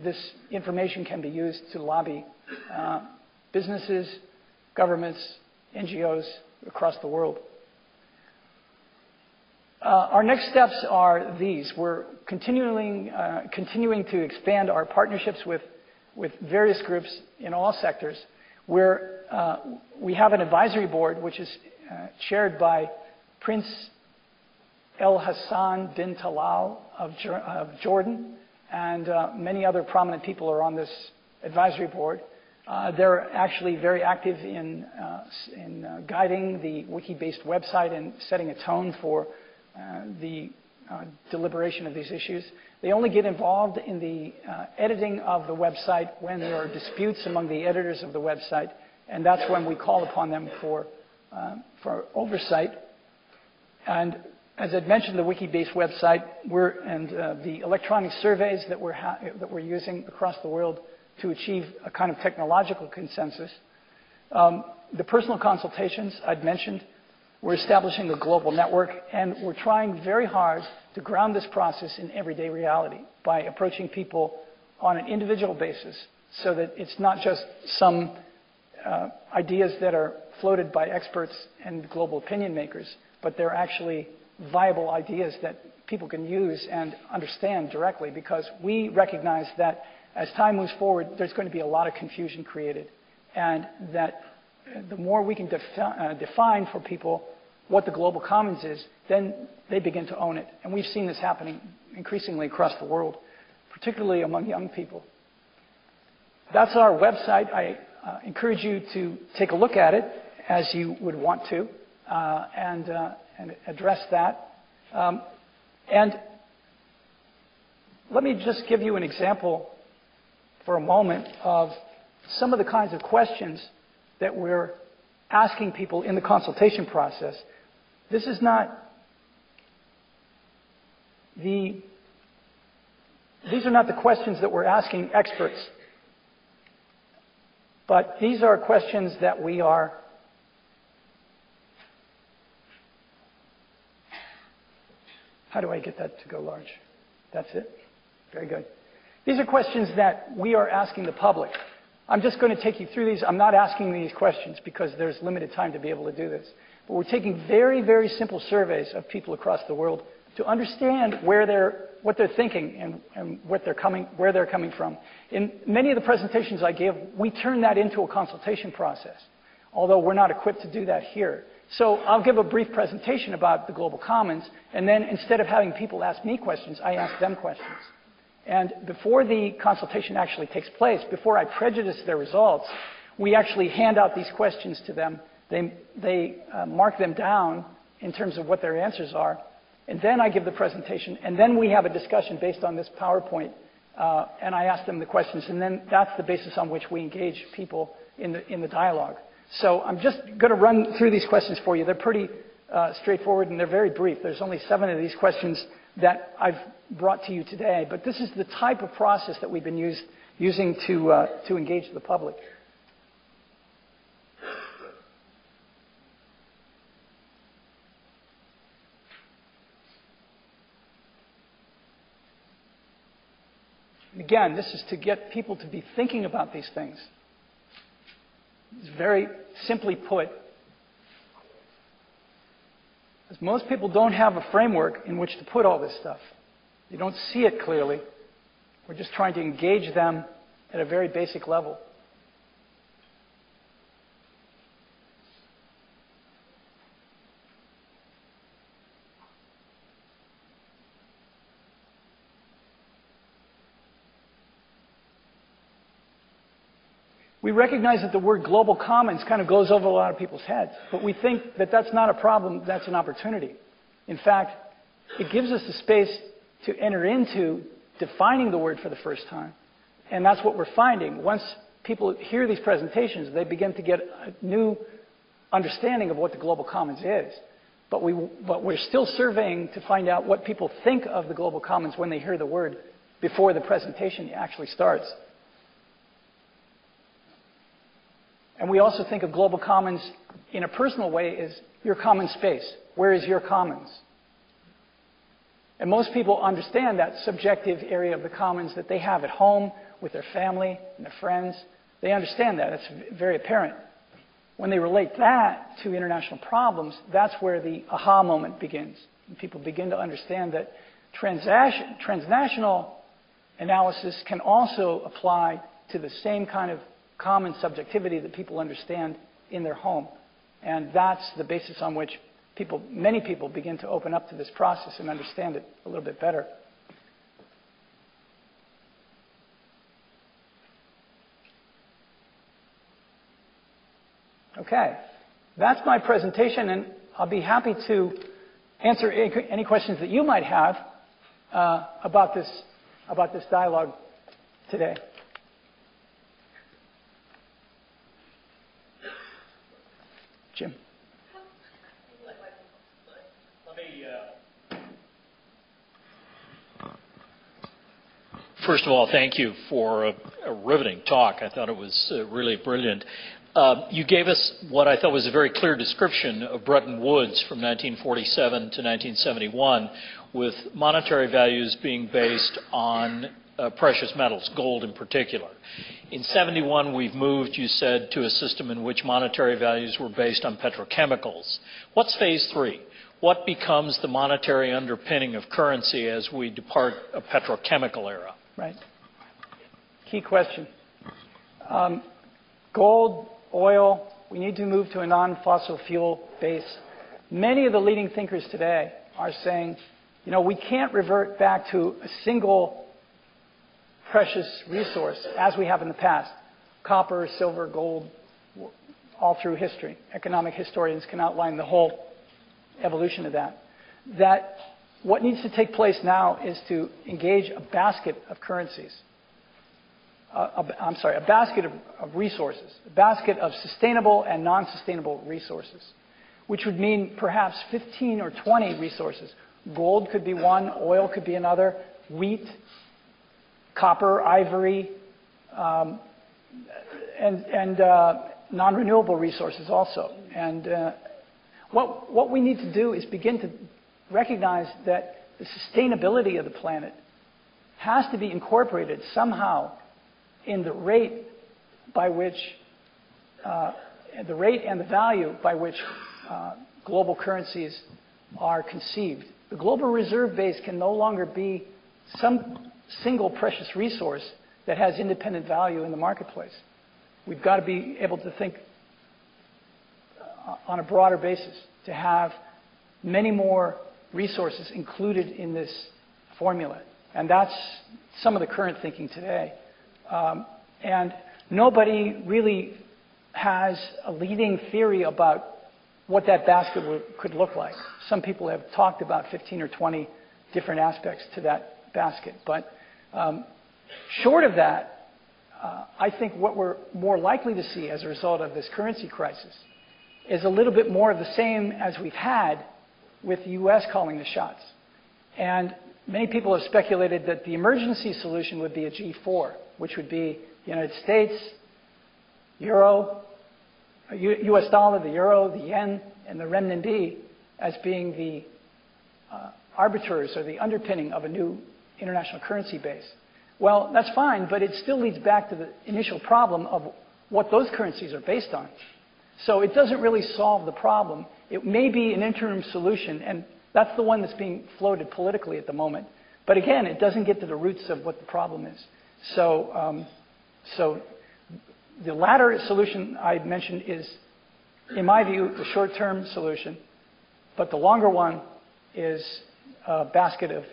this information can be used to lobby businesses, governments, NGOs across the world. Our next steps are these. We're continuing to expand our partnerships with various groups in all sectors. We have an advisory board which is chaired by Prince El Hassan bin Talal of Jordan, and many other prominent people are on this advisory board. They're actually very active in guiding the wiki-based website and setting a tone for the deliberation of these issues. They only get involved in the editing of the website when there are disputes among the editors of the website, and that's when we call upon them for oversight. And as I'd mentioned, the wiki-based website and the electronic surveys that we're using across the world to achieve a kind of technological consensus. The personal consultations I'd mentioned. We're establishing a global network, and we're trying very hard to ground this process in everyday reality by approaching people on an individual basis so that it's not just some ideas that are floated by experts and global opinion makers, but they're actually viable ideas that people can use and understand directly, because we recognize that as time moves forward, there's going to be a lot of confusion created, and that the more we can define for people what the global commons is, then they begin to own it. And we've seen this happening increasingly across the world, particularly among young people. That's our website. I encourage you to take a look at it as you would want to and address that. And let me just give you an example for a moment of some of the kinds of questions that we're asking people in the consultation process. These are not the questions that we're asking experts, but these are questions that we are how do I get that to go large? That's it? Very good. These are questions that we are asking the public. I'm just going to take you through these. I'm not asking these questions because there's limited time to be able to do this. But we're taking very, very simple surveys of people across the world to understand what they're thinking and where they're coming from. In many of the presentations I give, we turn that into a consultation process, although we're not equipped to do that here. So I'll give a brief presentation about the global commons, and then instead of having people ask me questions, I ask them questions. And before the consultation actually takes place, before I prejudice their results, we actually hand out these questions to them. They mark them down in terms of what their answers are, and then I give the presentation, and then we have a discussion based on this PowerPoint, and I ask them the questions, and then that's the basis on which we engage people in the dialogue. So I'm just going to run through these questions for you. They're pretty straightforward, and they're very brief. There's only 7 of these questions that I've brought to you today, but this is the type of process that we've been using to engage the public. Again, this is to get people to be thinking about these things. It's very simply put, as most people don't have a framework in which to put all this stuff. You don't see it clearly. We're just trying to engage them at a very basic level. We recognize that the word global commons kind of goes over a lot of people's heads, but we think that that's not a problem, that's an opportunity. In fact, it gives us the space to enter into defining the word for the first time. And that's what we're finding. Once people hear these presentations, they begin to get a new understanding of what the global commons is. But we're still surveying to find out what people think of the global commons when they hear the word before the presentation actually starts. And we also think of global commons in a personal way as your common space. Where is your commons? And most people understand that subjective area of the commons that they have at home with their family and their friends. They understand that. It's very apparent. When they relate that to international problems, that's where the aha moment begins. And people begin to understand that transnational analysis can also apply to the same kind of common subjectivity that people understand in their home. And that's the basis on which many people begin to open up to this process and understand it a little bit better. Okay, that's my presentation, and I'll be happy to answer any questions that you might have about this dialogue today. Jim. First of all, thank you for a riveting talk. I thought it was really brilliant. You gave us what I thought was a very clear description of Bretton Woods from 1947 to 1971, with monetary values being based on precious metals, gold in particular. In 71, we've moved, you said, to a system in which monetary values were based on petrochemicals. What's phase 3? What becomes the monetary underpinning of currency as we depart a petrochemical era? Right. Key question. Gold, oil, we need to move to a non-fossil fuel base. Many of the leading thinkers today are saying, you know, we can't revert back to a single precious resource as we have in the past. Copper, silver, gold, all through history. Economic historians can outline the whole evolution of that. That what needs to take place now is to engage a basket of currencies. A basket of resources, a basket of sustainable and non-sustainable resources, which would mean perhaps 15 or 20 resources. Gold could be one, oil could be another, wheat, copper, ivory, and non-renewable resources also. And what we need to do is begin to recognize that the sustainability of the planet has to be incorporated somehow in the rate by which, the rate and the value by which global currencies are conceived. The global reserve base can no longer be some single precious resource that has independent value in the marketplace. We've got to be able to think on a broader basis, to have many more resources included in this formula. And that's some of the current thinking today. And nobody really has a leading theory about what that basket could look like. Some people have talked about 15 or 20 different aspects to that basket. But short of that, I think what we're more likely to see as a result of this currency crisis is a little bit more of the same as we've had with the U.S. calling the shots. And many people have speculated that the emergency solution would be a G4, which would be the United States, Euro, U.S. dollar, the Euro, the Yen, and the renminbi as being the arbiters or the underpinning of a new international currency base. Well, that's fine, but it still leads back to the initial problem of what those currencies are based on. So it doesn't really solve the problem. It may be an interim solution, and that's the one that's being floated politically at the moment. But again, it doesn't get to the roots of what the problem is. So, the latter solution I mentioned is, in my view, the short-term solution, but the longer one is a basket of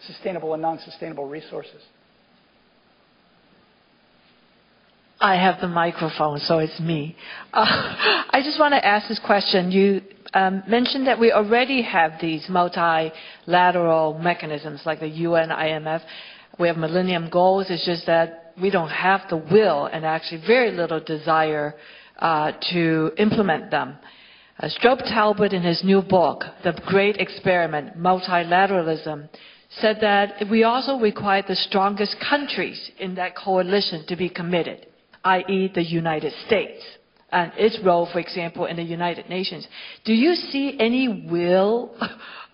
sustainable and non-sustainable resources. I have the microphone, so it's me. I just want to ask this question. You mentioned that we already have these multilateral mechanisms like the UN, IMF. We have Millennium Goals. It's just that we don't have the will and actually very little desire to implement them. Strobe Talbot, in his new book, The Great Experiment, Multilateralism, said that we also require the strongest countries in that coalition to be committed, i.e. the United States, and its role, for example, in the United Nations. Do you see any will?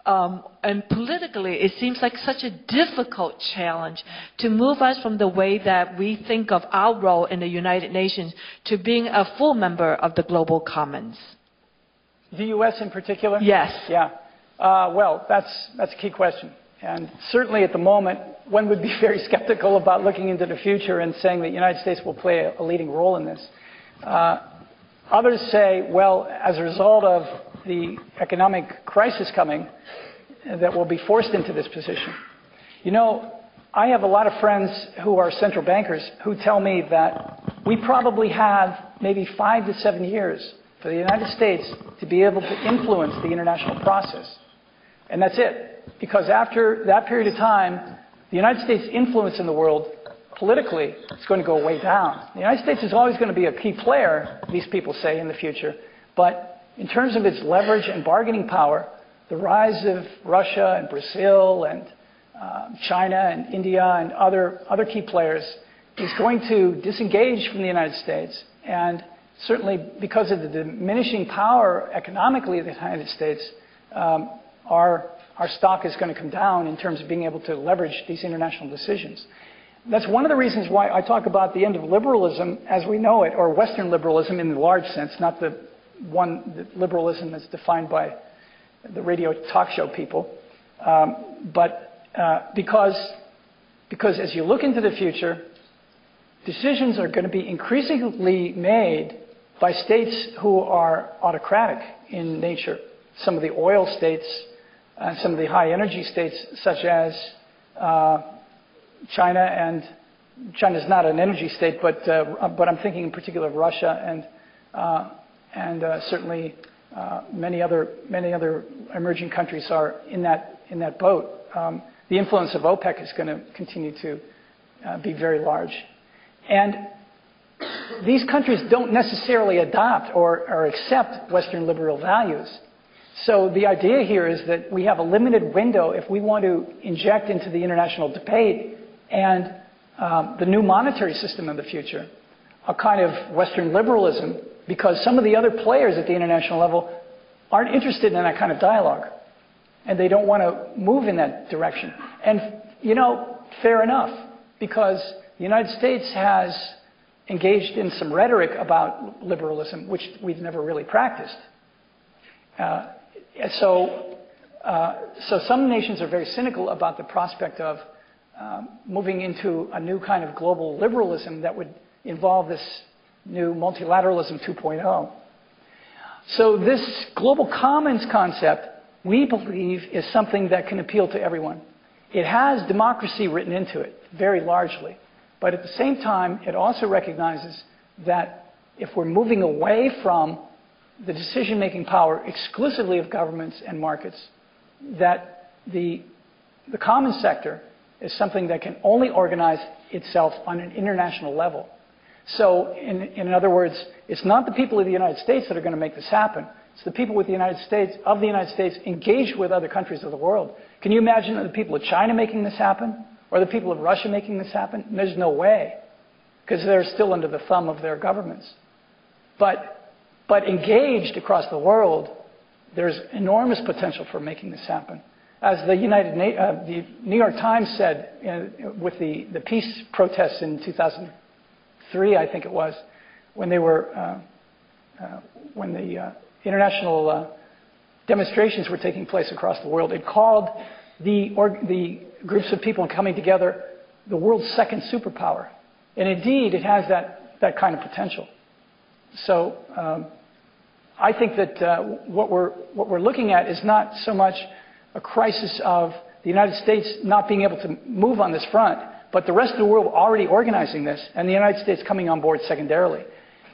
And politically, it seems like such a difficult challenge to move us from the way that we think of our role in the United Nations to being a full member of the global commons. The U.S. in particular? Yes. Yeah. Well, that's a key question. And certainly at the moment, one would be very skeptical about looking into the future and saying that the United States will play a leading role in this. Others say, well, as a result of the economic crisis coming, that we'll be forced into this position. You know, I have a lot of friends who are central bankers who tell me that we probably have maybe 5 to 7 years for the United States to be able to influence the international process. And that's it. Because after that period of time, the United States' influence in the world, politically, is going to go way down. The United States is always going to be a key player, these people say, in the future. But in terms of its leverage and bargaining power, the rise of Russia and Brazil and China and India and other key players is going to disengage from the United States. And certainly because of the diminishing power economically of the United States, our stock is going to come down in terms of being able to leverage these international decisions. That's one of the reasons why I talk about the end of liberalism as we know it, or Western liberalism in the large sense, not the liberalism that's defined by the radio talk show people. Because as you look into the future, decisions are going to be increasingly made by states who are autocratic in nature. Some of the oil states, and some of the high energy states, such as China, and China's not an energy state, but I'm thinking in particular of Russia and certainly many other emerging countries are in that boat. The influence of OPEC is going to continue to be very large, and these countries don't necessarily adopt or accept Western liberal values. So the idea here is that we have a limited window if we want to inject into the international debate and the new monetary system of the future, a kind of Western liberalism, because some of the other players at the international level aren't interested in that kind of dialogue. And they don't want to move in that direction. And, you know, fair enough, because the United States has engaged in some rhetoric about liberalism, which we've never really practiced. So some nations are very cynical about the prospect of moving into a new kind of global liberalism that would involve this new multilateralism 2.0. So this global commons concept, we believe, is something that can appeal to everyone. It has democracy written into it, very largely. But at the same time, it also recognizes that if we're moving away from the decision-making power exclusively of governments and markets, that the common sector is something that can only organize itself on an international level. So, in other words, it's not the people of the United States that are going to make this happen. It's the people of the United States engaged with other countries of the world. Can you imagine the people of China making this happen? Or the people of Russia making this happen? There's no way, because they're still under the thumb of their governments. But engaged across the world, there's enormous potential for making this happen. As the New York Times said with the peace protests in 2003, I think it was, when the international demonstrations were taking place across the world, it called the groups of people coming together the world's second superpower. And indeed, it has that kind of potential. So I think that what we're looking at is not so much a crisis of the United States not being able to move on this front, but the rest of the world already organizing this, and the United States coming on board secondarily.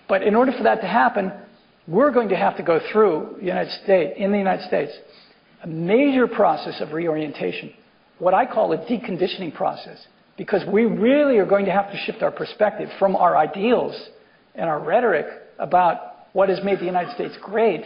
But in order for that to happen, we're going to have to go through in the United States, a major process of reorientation, what I call a deconditioning process, because we really are going to have to shift our perspective from our ideals and our rhetoric about what has made the United States great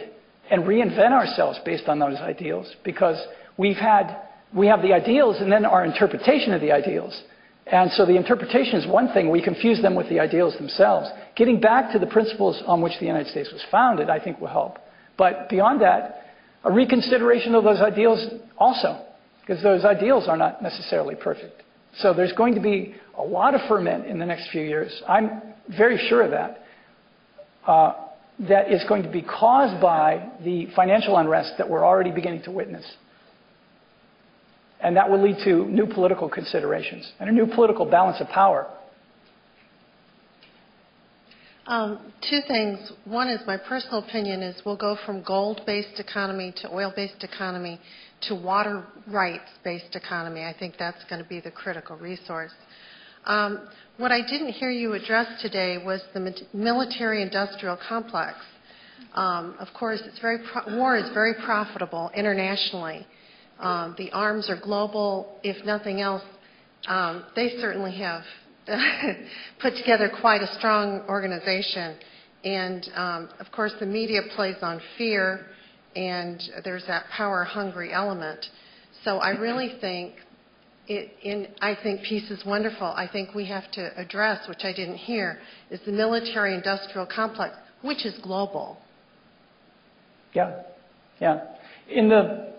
and reinvent ourselves based on those ideals, because we have the ideals and then our interpretation of the ideals. And so the interpretation is one thing. We confuse them with the ideals themselves. Getting back to the principles on which the United States was founded, I think, will help. But beyond that, a reconsideration of those ideals also, because those ideals are not necessarily perfect. So there's going to be a lot of ferment in the next few years. I'm very sure of that. That is going to be caused by the financial unrest that we're already beginning to witness. And that will lead to new political considerations and a new political balance of power. Two things. One is, my personal opinion is we'll go from gold-based economy to oil-based economy to water rights-based economy. I think that's going to be the critical resource. What I didn't hear you address today was the military-industrial complex. Of course, war is very profitable internationally. The arms are global. If nothing else, they certainly have put together quite a strong organization. And, of course, the media plays on fear, and there's that power-hungry element. So I really think I think peace is wonderful. I think we have to address, which I didn't hear, is the military-industrial complex, which is global. Yeah. In the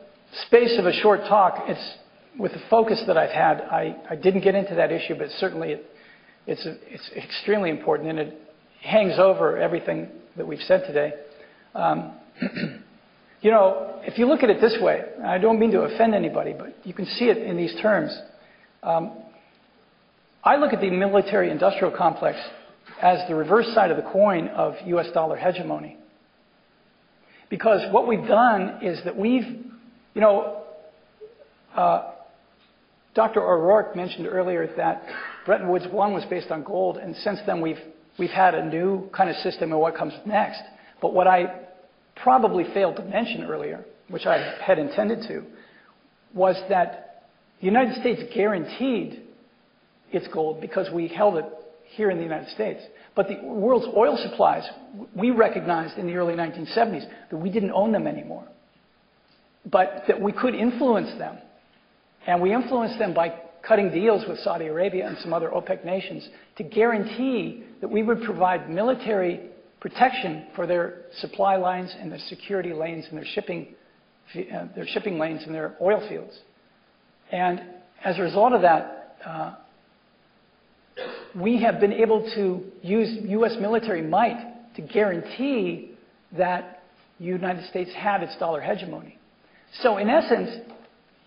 space of a short talk, it's with the focus that I've had, I didn't get into that issue, but certainly it's extremely important, and it hangs over everything that we've said today. You know, if you look at it this way, I don't mean to offend anybody, but you can see it in these terms. I look at the military-industrial complex as the reverse side of the coin of U.S. dollar hegemony. Because what we've done is that Dr. O'Rourke mentioned earlier that Bretton Woods I was based on gold, and since then we've had a new kind of system of what comes next. But what I probably failed to mention earlier, which I had intended to, was that the United States guaranteed its gold because we held it here in the United States. But the world's oil supplies, we recognized in the early 1970s that we didn't own them anymore, but that we could influence them. And we influenced them by cutting deals with Saudi Arabia and some other OPEC nations to guarantee that we would provide military protection for their supply lines and their security lanes and their shipping lanes and their oil fields. And as a result of that, we have been able to use U.S. military might to guarantee that the United States had its dollar hegemony. So in essence,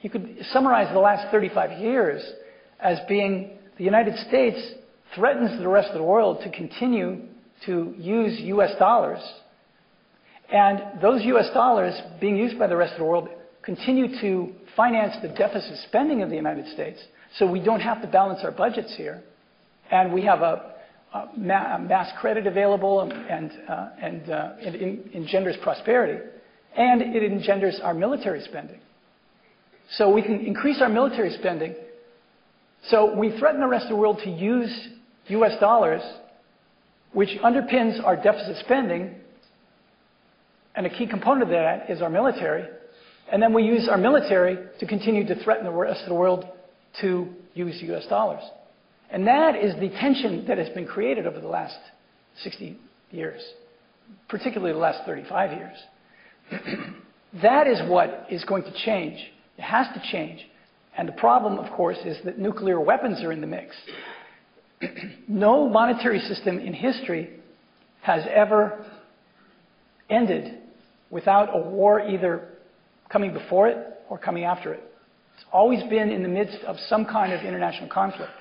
you could summarize the last 35 years as being the United States threatens the rest of the world to continue to use U.S. dollars. And those U.S. dollars being used by the rest of the world continue to finance the deficit spending of the United States. So we don't have to balance our budgets here. And we have a mass credit available, and it engenders prosperity. And it engenders our military spending. So we can increase our military spending. So we threaten the rest of the world to use U.S. dollars, which underpins our deficit spending. And a key component of that is our military. And then we use our military to continue to threaten the rest of the world to use U.S. dollars. And that is the tension that has been created over the last 60 years, particularly the last 35 years. That is what is going to change. It has to change. And the problem, of course, is that nuclear weapons are in the mix. No monetary system in history has ever ended without a war either coming before it or coming after it. It's always been in the midst of some kind of international conflict.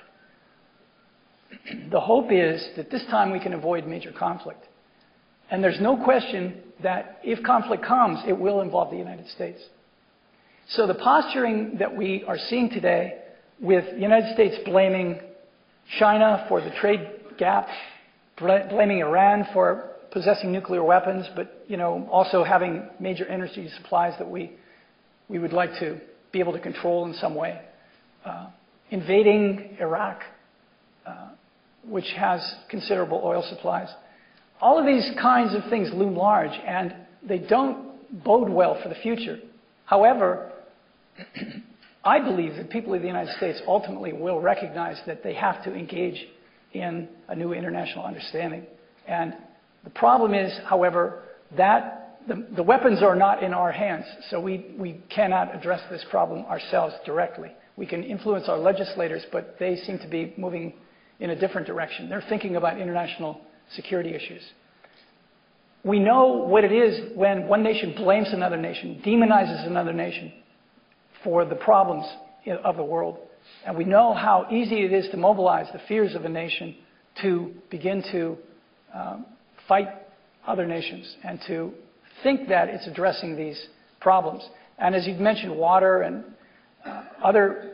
The hope is that this time we can avoid major conflict. And there's no question that if conflict comes, it will involve the United States. So the posturing that we are seeing today, with the United States blaming China for the trade gap, blaming Iran for possessing nuclear weapons, but also having major energy supplies that we would like to be able to control in some way, invading Iraq, which has considerable oil supplies. All of these kinds of things loom large, and they don't bode well for the future. However, I believe that people of the United States ultimately will recognize that they have to engage in a new international understanding. And the problem is, however, that the weapons are not in our hands, so we cannot address this problem ourselves directly. We can influence our legislators, but they seem to be moving in a different direction. They're thinking about international security issues. We know what it is when one nation blames another nation, demonizes another nation for the problems of the world. And we know how easy it is to mobilize the fears of a nation to begin to fight other nations and to think that it's addressing these problems. And as you've mentioned, water and other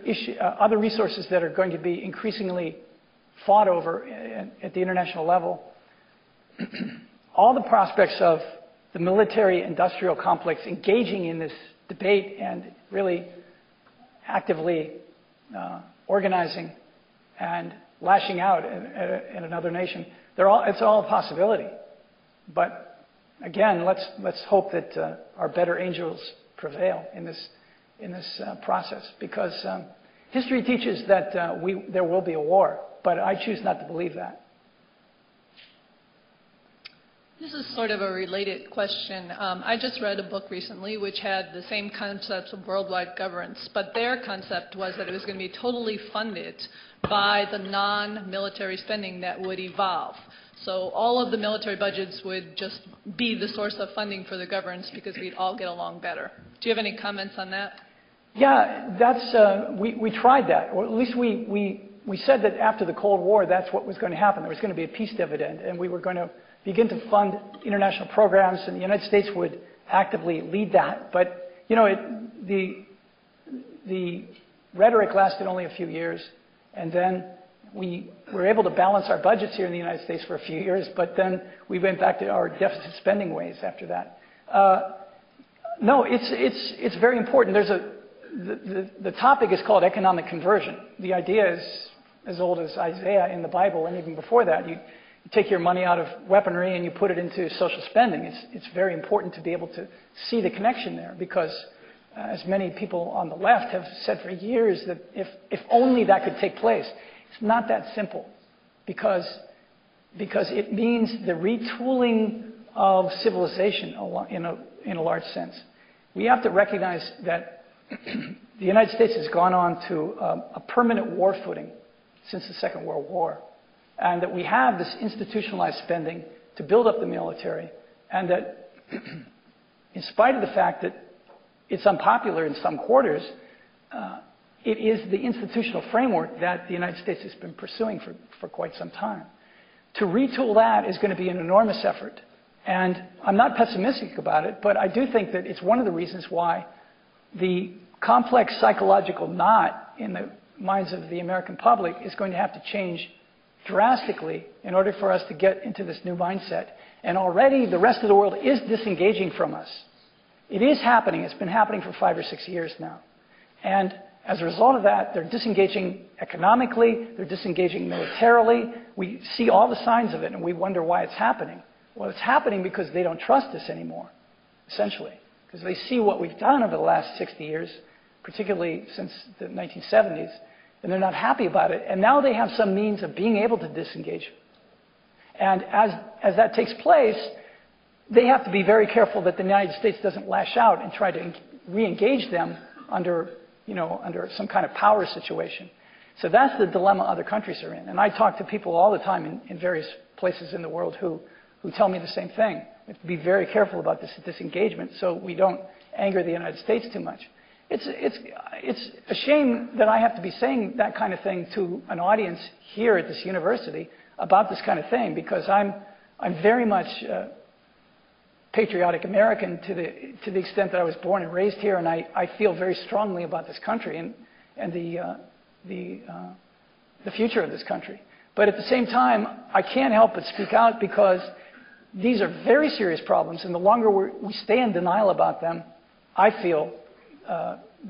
resources that are going to be increasingly fought over at the international level, all the prospects of the military-industrial complex engaging in this debate and really actively organizing and lashing out at another nation, it's all a possibility. But again, let's hope that our better angels prevail in this process, because history teaches that there will be a war, but I choose not to believe that. This is sort of a related question. I just read a book recently which had the same concepts of worldwide governance, but their concept was that it was going to be totally funded by the non-military spending that would evolve. So all of the military budgets would just be the source of funding for the governance because we'd all get along better. Do you have any comments on that? Yeah, we tried that, or at least we said that after the Cold War, that's what was going to happen. There was going to be a peace dividend, and we were going to begin to fund international programs, and the United States would actively lead that. But, the rhetoric lasted only a few years, and then we were able to balance our budgets here in the United States for a few years, but then we went back to our deficit spending ways after that. No, it's very important. The topic is called economic conversion. The idea is as old as Isaiah in the Bible, and even before that. You take your money out of weaponry and you put it into social spending. It's very important to be able to see the connection there, because as many people on the left have said for years, that if only that could take place. It's not that simple, because it means the retooling of civilization in a large sense. We have to recognize that the United States has gone on to a permanent war footing since the Second World War. and that we have this institutionalized spending to build up the military, and that in spite of the fact that it's unpopular in some quarters, it is the institutional framework that the United States has been pursuing for quite some time. To retool that is going to be an enormous effort. And I'm not pessimistic about it, but I do think that it's one of the reasons why the complex psychological knot in the minds of the American public is going to have to change drastically in order for us to get into this new mindset. And already the rest of the world is disengaging from us. It is happening. It's been happening for 5 or 6 years now. And as a result of that, they're disengaging economically, they're disengaging militarily. We see all the signs of it, and we wonder why it's happening. Well, it's happening because they don't trust us anymore, essentially, because they see what we've done over the last 60 years, particularly since the 1970s, and they're not happy about it. And now they have some means of being able to disengage. And as that takes place, they have to be very careful that the United States doesn't lash out and try to re-engage them under some kind of power situation. So that's the dilemma other countries are in. And I talk to people all the time in various places in the world who tell me the same thing. We have to be very careful about this disengagement so we don't anger the United States too much. It's a shame that I have to be saying that kind of thing to an audience here at this university about this kind of thing, because I'm very much patriotic American to the extent that I was born and raised here, and I feel very strongly about this country and the future of this country. But at the same time, I can't help but speak out, because these are very serious problems, and the longer we stay in denial about them, I feel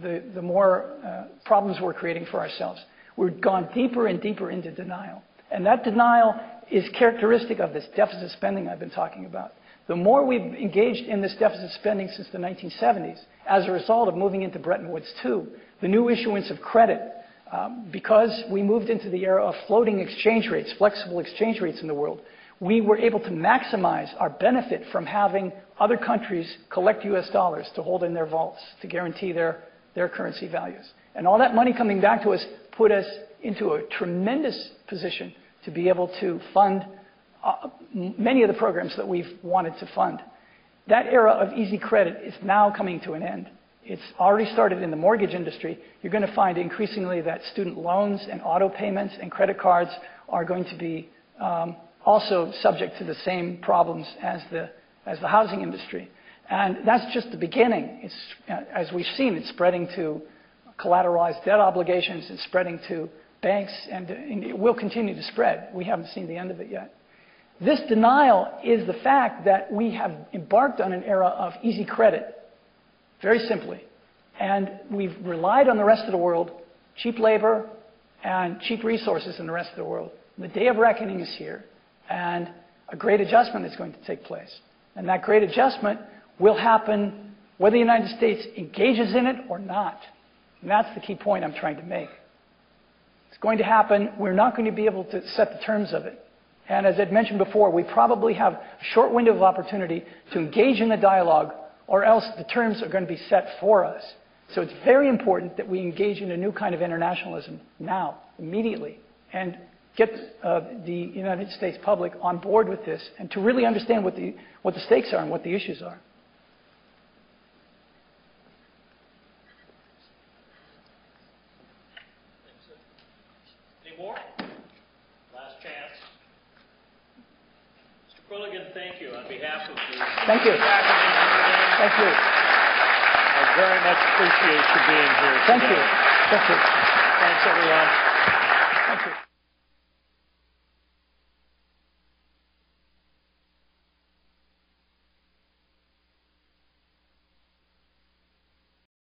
the more problems we're creating for ourselves. We've gone deeper and deeper into denial. And that denial is characteristic of this deficit spending I've been talking about. The more we've engaged in this deficit spending since the 1970s, as a result of moving into Bretton Woods II, the new issuance of credit, because we moved into the era of floating exchange rates, flexible exchange rates in the world, we were able to maximize our benefit from having other countries collect US dollars to hold in their vaults, to guarantee their currency values. And all that money coming back to us put us into a tremendous position to be able to fund many of the programs that we've wanted to fund. That era of easy credit is now coming to an end. It's already started in the mortgage industry. You're going to find increasingly that student loans and auto payments and credit cards are going to be also subject to the same problems as the housing industry. And that's just the beginning. As we've seen, it's spreading to collateralized debt obligations, it's spreading to banks, and it will continue to spread. We haven't seen the end of it yet. This denial is the fact that we have embarked on an era of easy credit, very simply. And we've relied on the rest of the world, cheap labor and cheap resources in the rest of the world. The day of reckoning is here, and a great adjustment is going to take place. And that great adjustment will happen whether the United States engages in it or not. And that's the key point I'm trying to make. It's going to happen. We're not going to be able to set the terms of it. And as I'd mentioned before, we probably have a short window of opportunity to engage in the dialogue, or else the terms are going to be set for us. So it's very important that we engage in a new kind of internationalism now, immediately, and get the United States public on board with this, and to really understand what the stakes are and what the issues are. Any more? Last chance. Mr. Quilligan, thank you on behalf of the Thank you. Thank you. I very much appreciate you being here today. Thank you. Thank you. Thanks, everyone. Thank you.